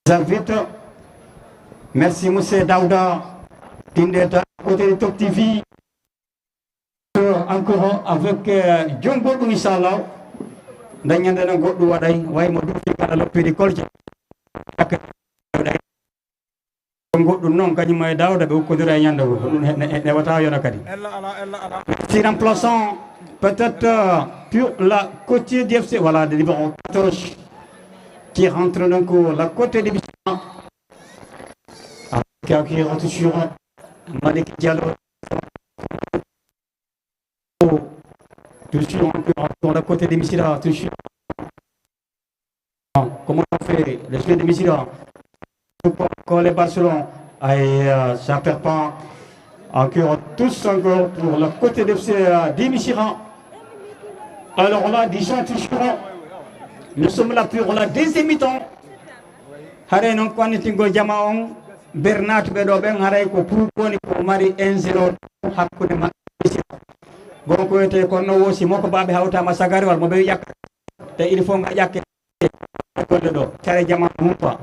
J'invite. Merci M. Daouda. Tindeta, côté de Top TV. Encore avec John Goldou, Inch'Allah. Danyandana Goldou Waday, way mo dufi kala loppi di kolje. Goldou non kanyum may dawda be ko dira nyanda ko ne wata yona kadi. Si remplaçant peut-être pour la côté d'FC, voilà, de numéro 14 qui rentre donc la côté de Bichon. Qui rentre sur Malik Diallo. Toujours encore sur la côté de Missira, toujours. Comment on fait le jeu de Missira? Pour les Barcelone, ça ne perd pas. Encore tous encore pour la côté de Missira. Alors là, Dijon toujours. Nous sommes là pour la deuxième mi-temps. Hare non kwani tingo jamaon Bernat Bedoben hare ko pour koni ko mari 1-0 hakkude ma. Gonko ete kono wosi moko babe hawta ma sagari wal mo be yak te il faut nga yakke ko do tare jama humpa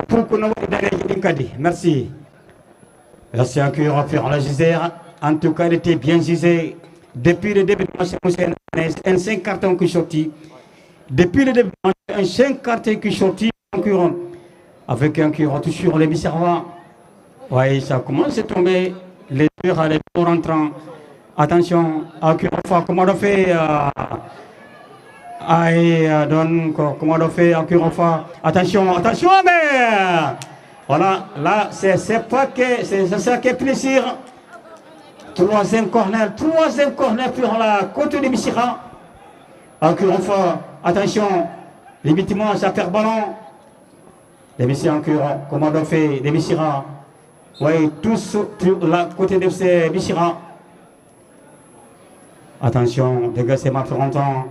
pour ko no dare din kadi. Merci. Merci encore pour la Gisère. En tout cas, il était bien gisé depuis le début de match. Un 5 cartons qui sorti. Depuis le début, un 5 cartons qui sorti concurrent avec un qui rentre sur les Bisserrois. Oui, ça commence à tomber. Les deux à les rentrants. Attention, comment on fait comment on fait attention, attention, mais voilà, là, c'est ça qui est plaisir. Troisième corner pour la côte de Missira. Encore une fois, attention, limitement, ça perd ballon. Les Missira encore, comment on fait, les Missira. Oui, tous pour la côté de ces Missira. Attention, dégâts, c'est ma longtemps.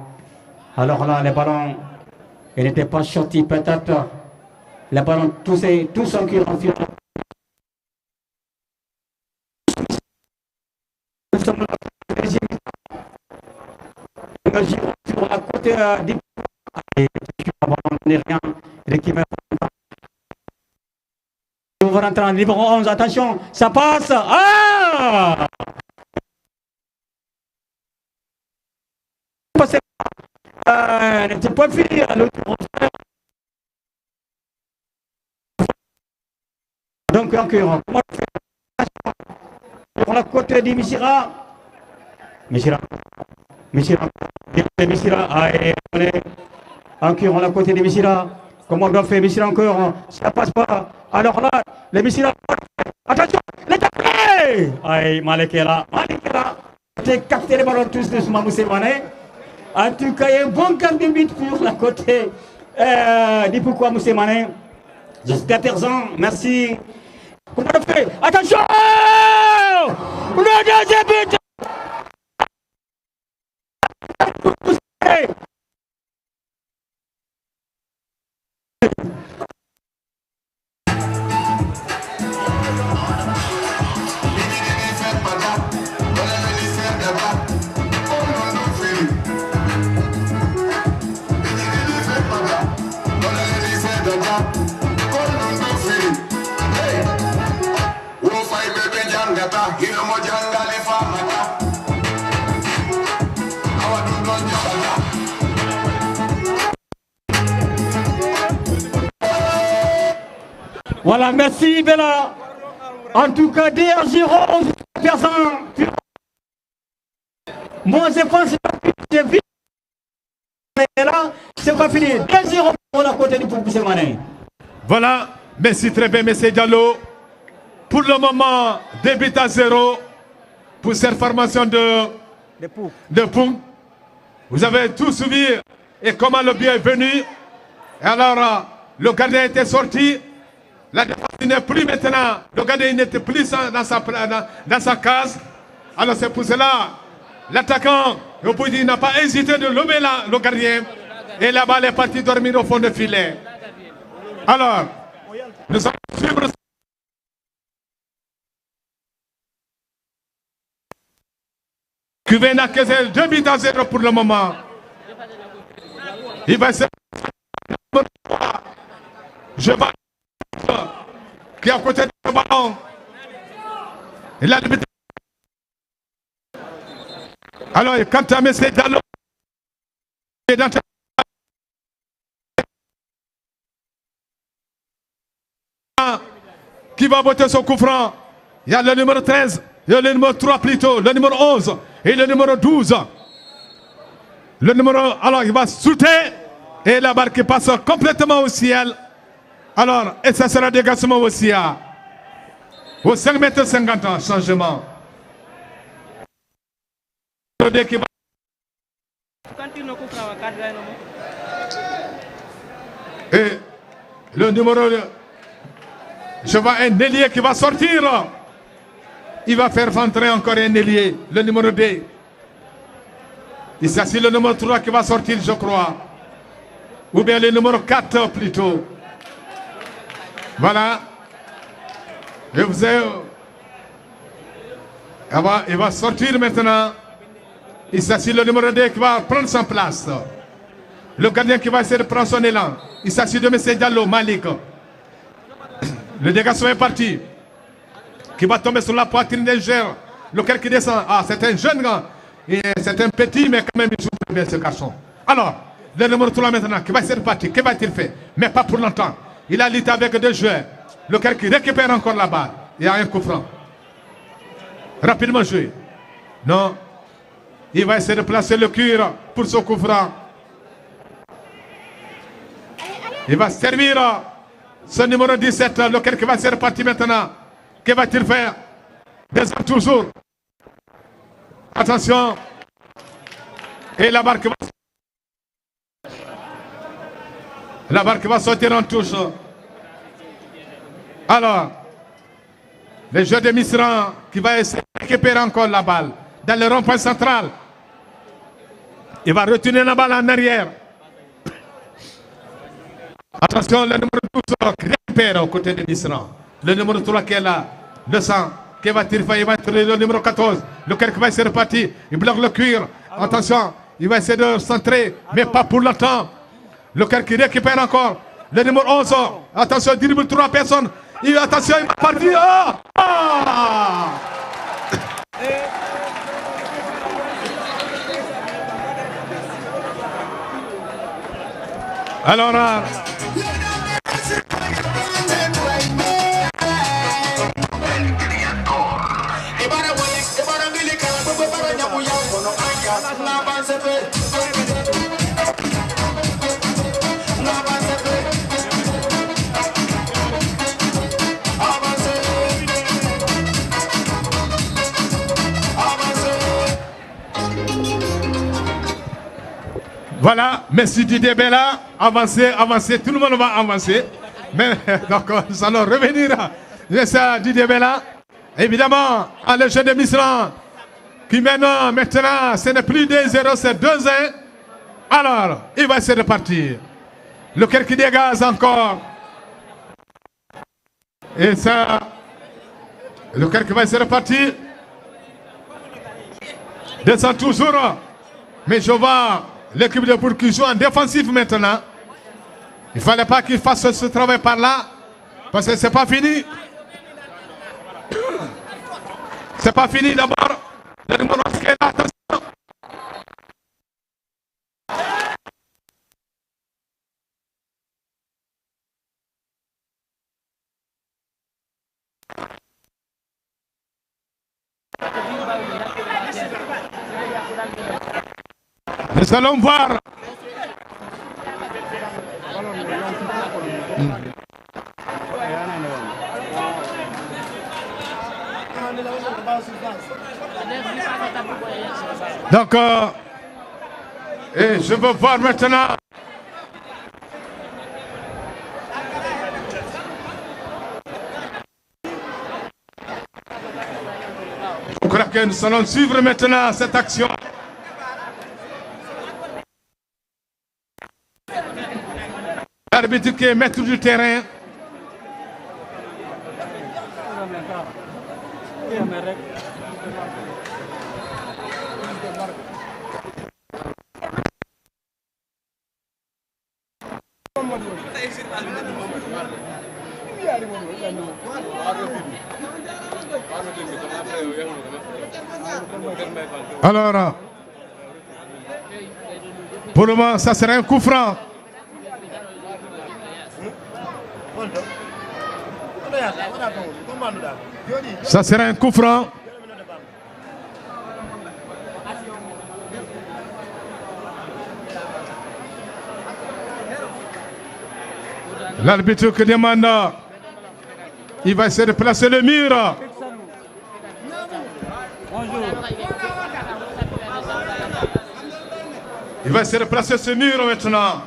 Alors là, les ballons, ils n'étaient pas sortis, peut-être. Les ballons, tous en cuir. Nous sommes là pour la deuxième sur la côté du. Et rien. L'équipe on va rentrer en numéro 11. Attention, ça passe. Ah! N'était pas fini à l'autre. Donc, encore, pour la côte de Missira. Missira, encore la côté de Missira. Comment on doit faire Missira encore? Ça passe pas. Alors là, les Missira. Attention, les tapés! Aïe, Malekela. T'es capté les ballons tous de ce Mamoussé Mané. En tout cas, il y a un bon camp de but pour la côté du pourquoi Moussé Mané. Jusqu'à 14 ans, merci. Comment on fait? Attention! Le deuxième but! Voilà, merci Bella. En tout cas, DR0, personne. Moi, je pense que c'est vite. Mais là, c'est pas fini. DR0 pour la côté du Poukou Semané. Voilà, merci très bien, M. Diallo. Pour le moment, début à 0 pour cette formation de Pouk. Vous avez tout suivi et comment le bien est venu. Et alors, le gardien était sorti. La défense n'est plus maintenant. Le gardien n'était plus dans sa case. Alors c'est pour cela, l'attaquant, il n'a pas hésité de lever le gardien. Et la balle est partie dormir au fond du filet. Alors, nous allons suivre. Cuvé n'a que 2 buts à 0 pour le moment. Il va se... Je vais... qui est à côté du ballon. Il a limité. Alors, quand tu as mis ces dialogues, qui va voter son coup franc? Il y a le numéro 13, il y a le numéro 3 plutôt, le numéro 11 et le numéro 12. Le numéro, alors il va sauter et la barre qui passe complètement au ciel. Alors, et ça sera dégagement aussi au 5 mètres 50 ans, changement. Et le numéro, je vois un ailier qui va sortir. Il va faire rentrer encore un ailier, le numéro 2. Et ça, c'est le numéro 3 qui va sortir, je crois. Ou bien le numéro 4 plutôt. Voilà. Et vous avez... Il va sortir maintenant. Et ça, c'est le numéro 2 qui va prendre sa place. Le gardien qui va essayer de prendre son élan. Il s'agit de M. Diallo, Malik. Le dégagement est parti. Qui va tomber sur la poitrine légère. Lequel qui descend. Ah, c'est un jeune gars. C'est un petit, mais quand même, il joue bien ce garçon. Alors, le numéro 3 maintenant, qui va essayer de partir. Que va-t-il faire? Mais pas pour longtemps. Il a lutté avec 2 joueurs. Lequel qui récupère encore la balle. Il y a un coup franc. Rapidement joué. Non. Il va essayer de placer le cuir pour son coup franc. Il va servir ce numéro 17, lequel qui va se repartir maintenant. Que va-t-il faire? Descend toujours. Attention. Et la barre qui va sortir en touche. Alors, le jeu de Misran qui va essayer de récupérer encore la balle dans le rond-point central. Il va retourner la balle en arrière. Attention, le numéro 12 qui récupère aux côtés de Misran. Le numéro 3 qui est là, le sang. Qui va-t-il faire? Il va trouver le numéro 14. Lequel qui va essayer de partir. Il bloque le cuir. Attention, il va essayer de centrer, mais pas pour longtemps. Lequel qui récupère encore. Le numéro 11. Attention, il dribble 3 personnes. Attention, il va partir. Alors, voilà, merci Didier Bella. Avancez, avancez, tout le monde va avancer. Mais donc, nous allons revenir. Merci à Didier Bella. Évidemment, à le jeu de Misran qui maintenant, ce n'est plus 2-0, c'est 2-1. Alors, il va essayer de partir. Lequel qui dégage encore. Et ça, lequel qui va essayer de partir. Descend toujours. Mais je vois l'équipe de Bourg qui joue en défensif maintenant. Il ne fallait pas qu'il fasse ce travail par là. Parce que ce n'est pas fini. C'est pas fini d'abord. Le numéro 11 qui est là, attention. Nous allons voir. Donc, et je veux voir maintenant. Je crois que nous allons suivre maintenant cette action. L'arbitre qui est maître du terrain. Alors, pour le moment, ça serait un coup franc. Ça serait un coup franc. L'arbitre qui demande, il va essayer de placer le mur. Il va essayer de placer ce mur maintenant.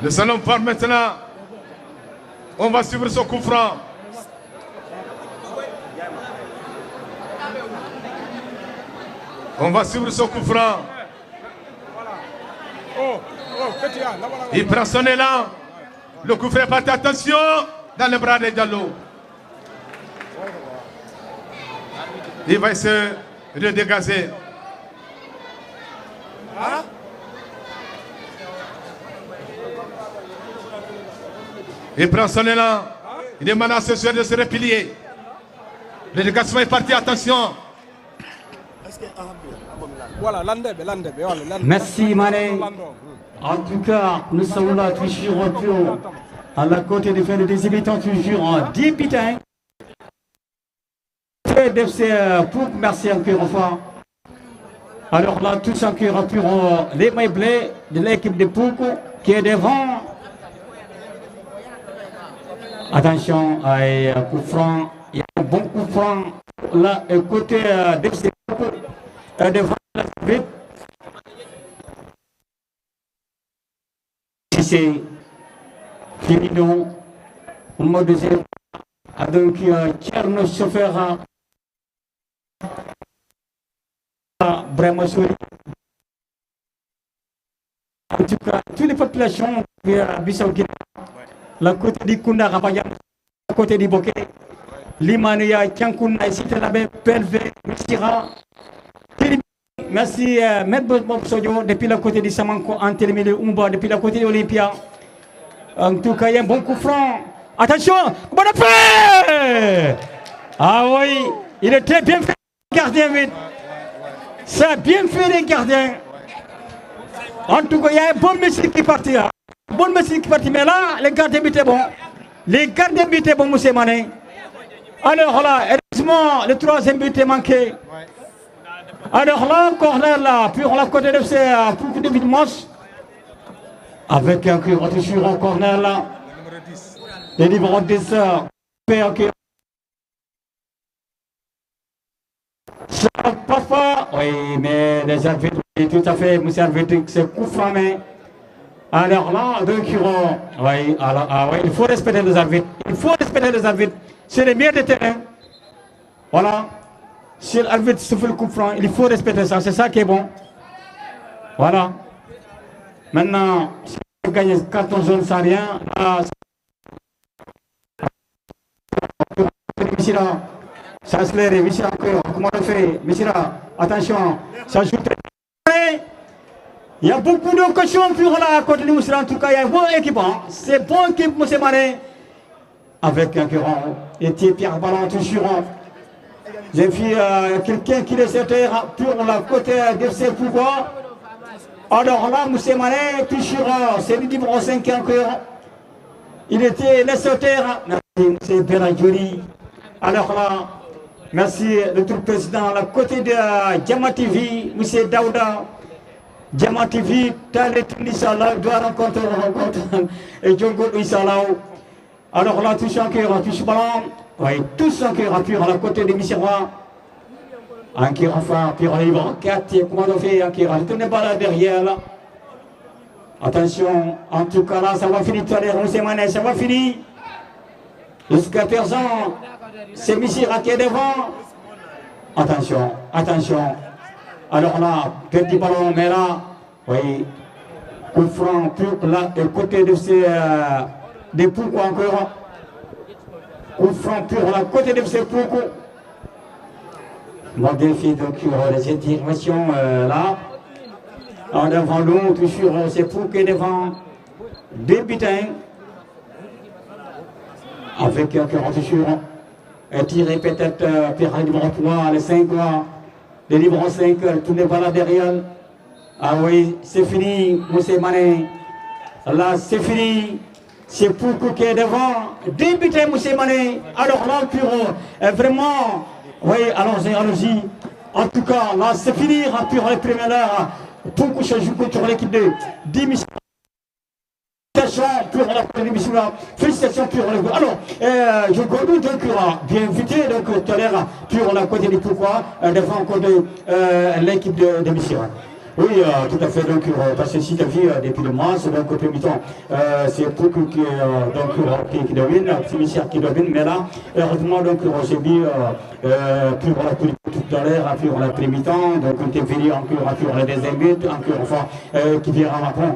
Le salon part maintenant. On va suivre son coup franc. On va suivre son coup franc. Il prend son élan. Le coup franc, porte attention dans les bras de Diallo. Il va essayer de dégager. Il prend son élan. Il demande à ce joueur de se replier. Le dégagement est parti, attention. Merci Mané. En tout cas, nous sommes là toujours à la côté des fins de des habitants toujours en 10 pitins. Merci encore une fois. Alors là, tous en cœur pour les meublés de l'équipe de Poukou qui est devant. Attention, un coup franc. Il y a un bon coup franc là, côté d'FC Poukou. Devant la vite. C'est Firino, au mode deuxième. Donc, Tcherno chauffeur. Vraiment solide. En tout cas, toutes les populations à Bissau-Guinée, la côté du Kunda Rapayam, la côté du Bokeh, Limania, Tiankuna, Sitelabe, Pelvé, Missira. Merci, Maître Bob Sodio, depuis la côté du Samanko, Antelimile Umba, depuis la côté de l'Olympia. En tout cas, il y a un bon coup franc. Attention, bonne affaire! Ah oui, il était bien fait, gardien vite. Ça a bien fait les gardiens. En tout cas, il y a un bon monsieur qui est parti là. Un bon monsieur qui est parti, mais là, les gardiens étaient bons. Les gardiens étaient bons, monsieur Mané. Alors là, heureusement, le troisième but est manqué. Alors là, corner là, puis on l'a côté de ces pour David Moss. Avec un cœur toujours en corner là. Le numéro 10, ça passe pas. Oui, mais les arbitres, tout à fait, monsieur arbitre, c'est coup franc, mais. Alors là, deux curants. Oui, alors, oui, il faut respecter les arbitres. Il faut respecter les arbitres. C'est les meilleurs de terrain. Voilà. Si l'arbitre se fait le coup franc, il faut respecter ça. C'est ça qui est bon. Voilà. Maintenant, si vous gagnez carton jaune sans rien, là, Missira, ça se lève, Missira encore, comment on fait, Missira, attention, ça joue très bien. Il y a beaucoup de cochons pour là à côté de Missira, en tout cas, il y a un bon équipement. C'est bon équipe, M. Mané. Avec un cœur, et Pierre Ballon toujours. J'ai vu quelqu'un qui laisse terre pour la côté de ses pouvoirs. Alors là, M. Mané, toujours, c'est le numéro 5 encore. Il était laissé terre. Merci, M. Benadjoli. Alors là, merci le tout président, à la côté de Djama TV, M. Daouda. Djama TV, Talet Inch'Allah, doit rencontrer et Djongo Inch'Allah. Alors là, tous en cœur, tous ballon. Oui, tous en cœur, à la côté de Missirois. En cœur, enfin, puis on livre 4, comment on fait, en cœur, je ne tourne pas là derrière là. Attention, en tout cas là, ça va finir tout à l'heure, M. Mané, ça va finir. Jusqu'à présent, c'est Missira qui est devant. Attention, attention. Alors là, petit ballon, mais là, oui, coup franc, pour là, et côté de ces des poucos encore. Coup franc pour la côté de ces poucos. Bon défi donc les interventions là. En devant nous, toujours ces poucos devant. Deux butins. avec un cœur tiré peut-être par le numéro 3, les 5, le numéro 5, tourné par là derrière. Ah oui, c'est fini, monsieur Mané. Là, c'est fini. C'est pour qui est devant. Débuté, monsieur Mané. Alors là, vraiment, oui, allons-y. En tout cas, là, c'est fini, pour les premières heures. Pour que je joue contre l'équipe de 10 000. Félicitations pour la émission. Félicitations pour le. Alors, je connais donc bien invité donc tout à l'heure pour la côté du pourquoi devant encore de l'équipe de mission. Oui, tout à fait. Donc, parce que si tu as vu depuis le mois, c'est donc au premier temps, c'est pour qui domine, c'est Michel qui domine, mais là, heureusement, donc, j'ai mis pour la tout à l'heure, pour l'après-mi-temps, donc on est venu encore pour la deuxième minute, encore enfin, qui viendra après,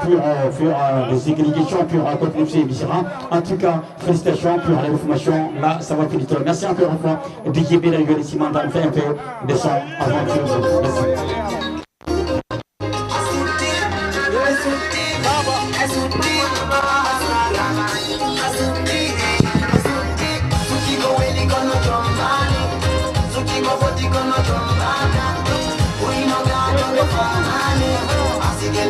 pour faire des explications, pour continuer Michel. En tout cas, félicitations pour l'information. Là, ça va finir. Merci encore une fois. DJ B, le ciment, on fait un peu de son aventure. Merci. Así que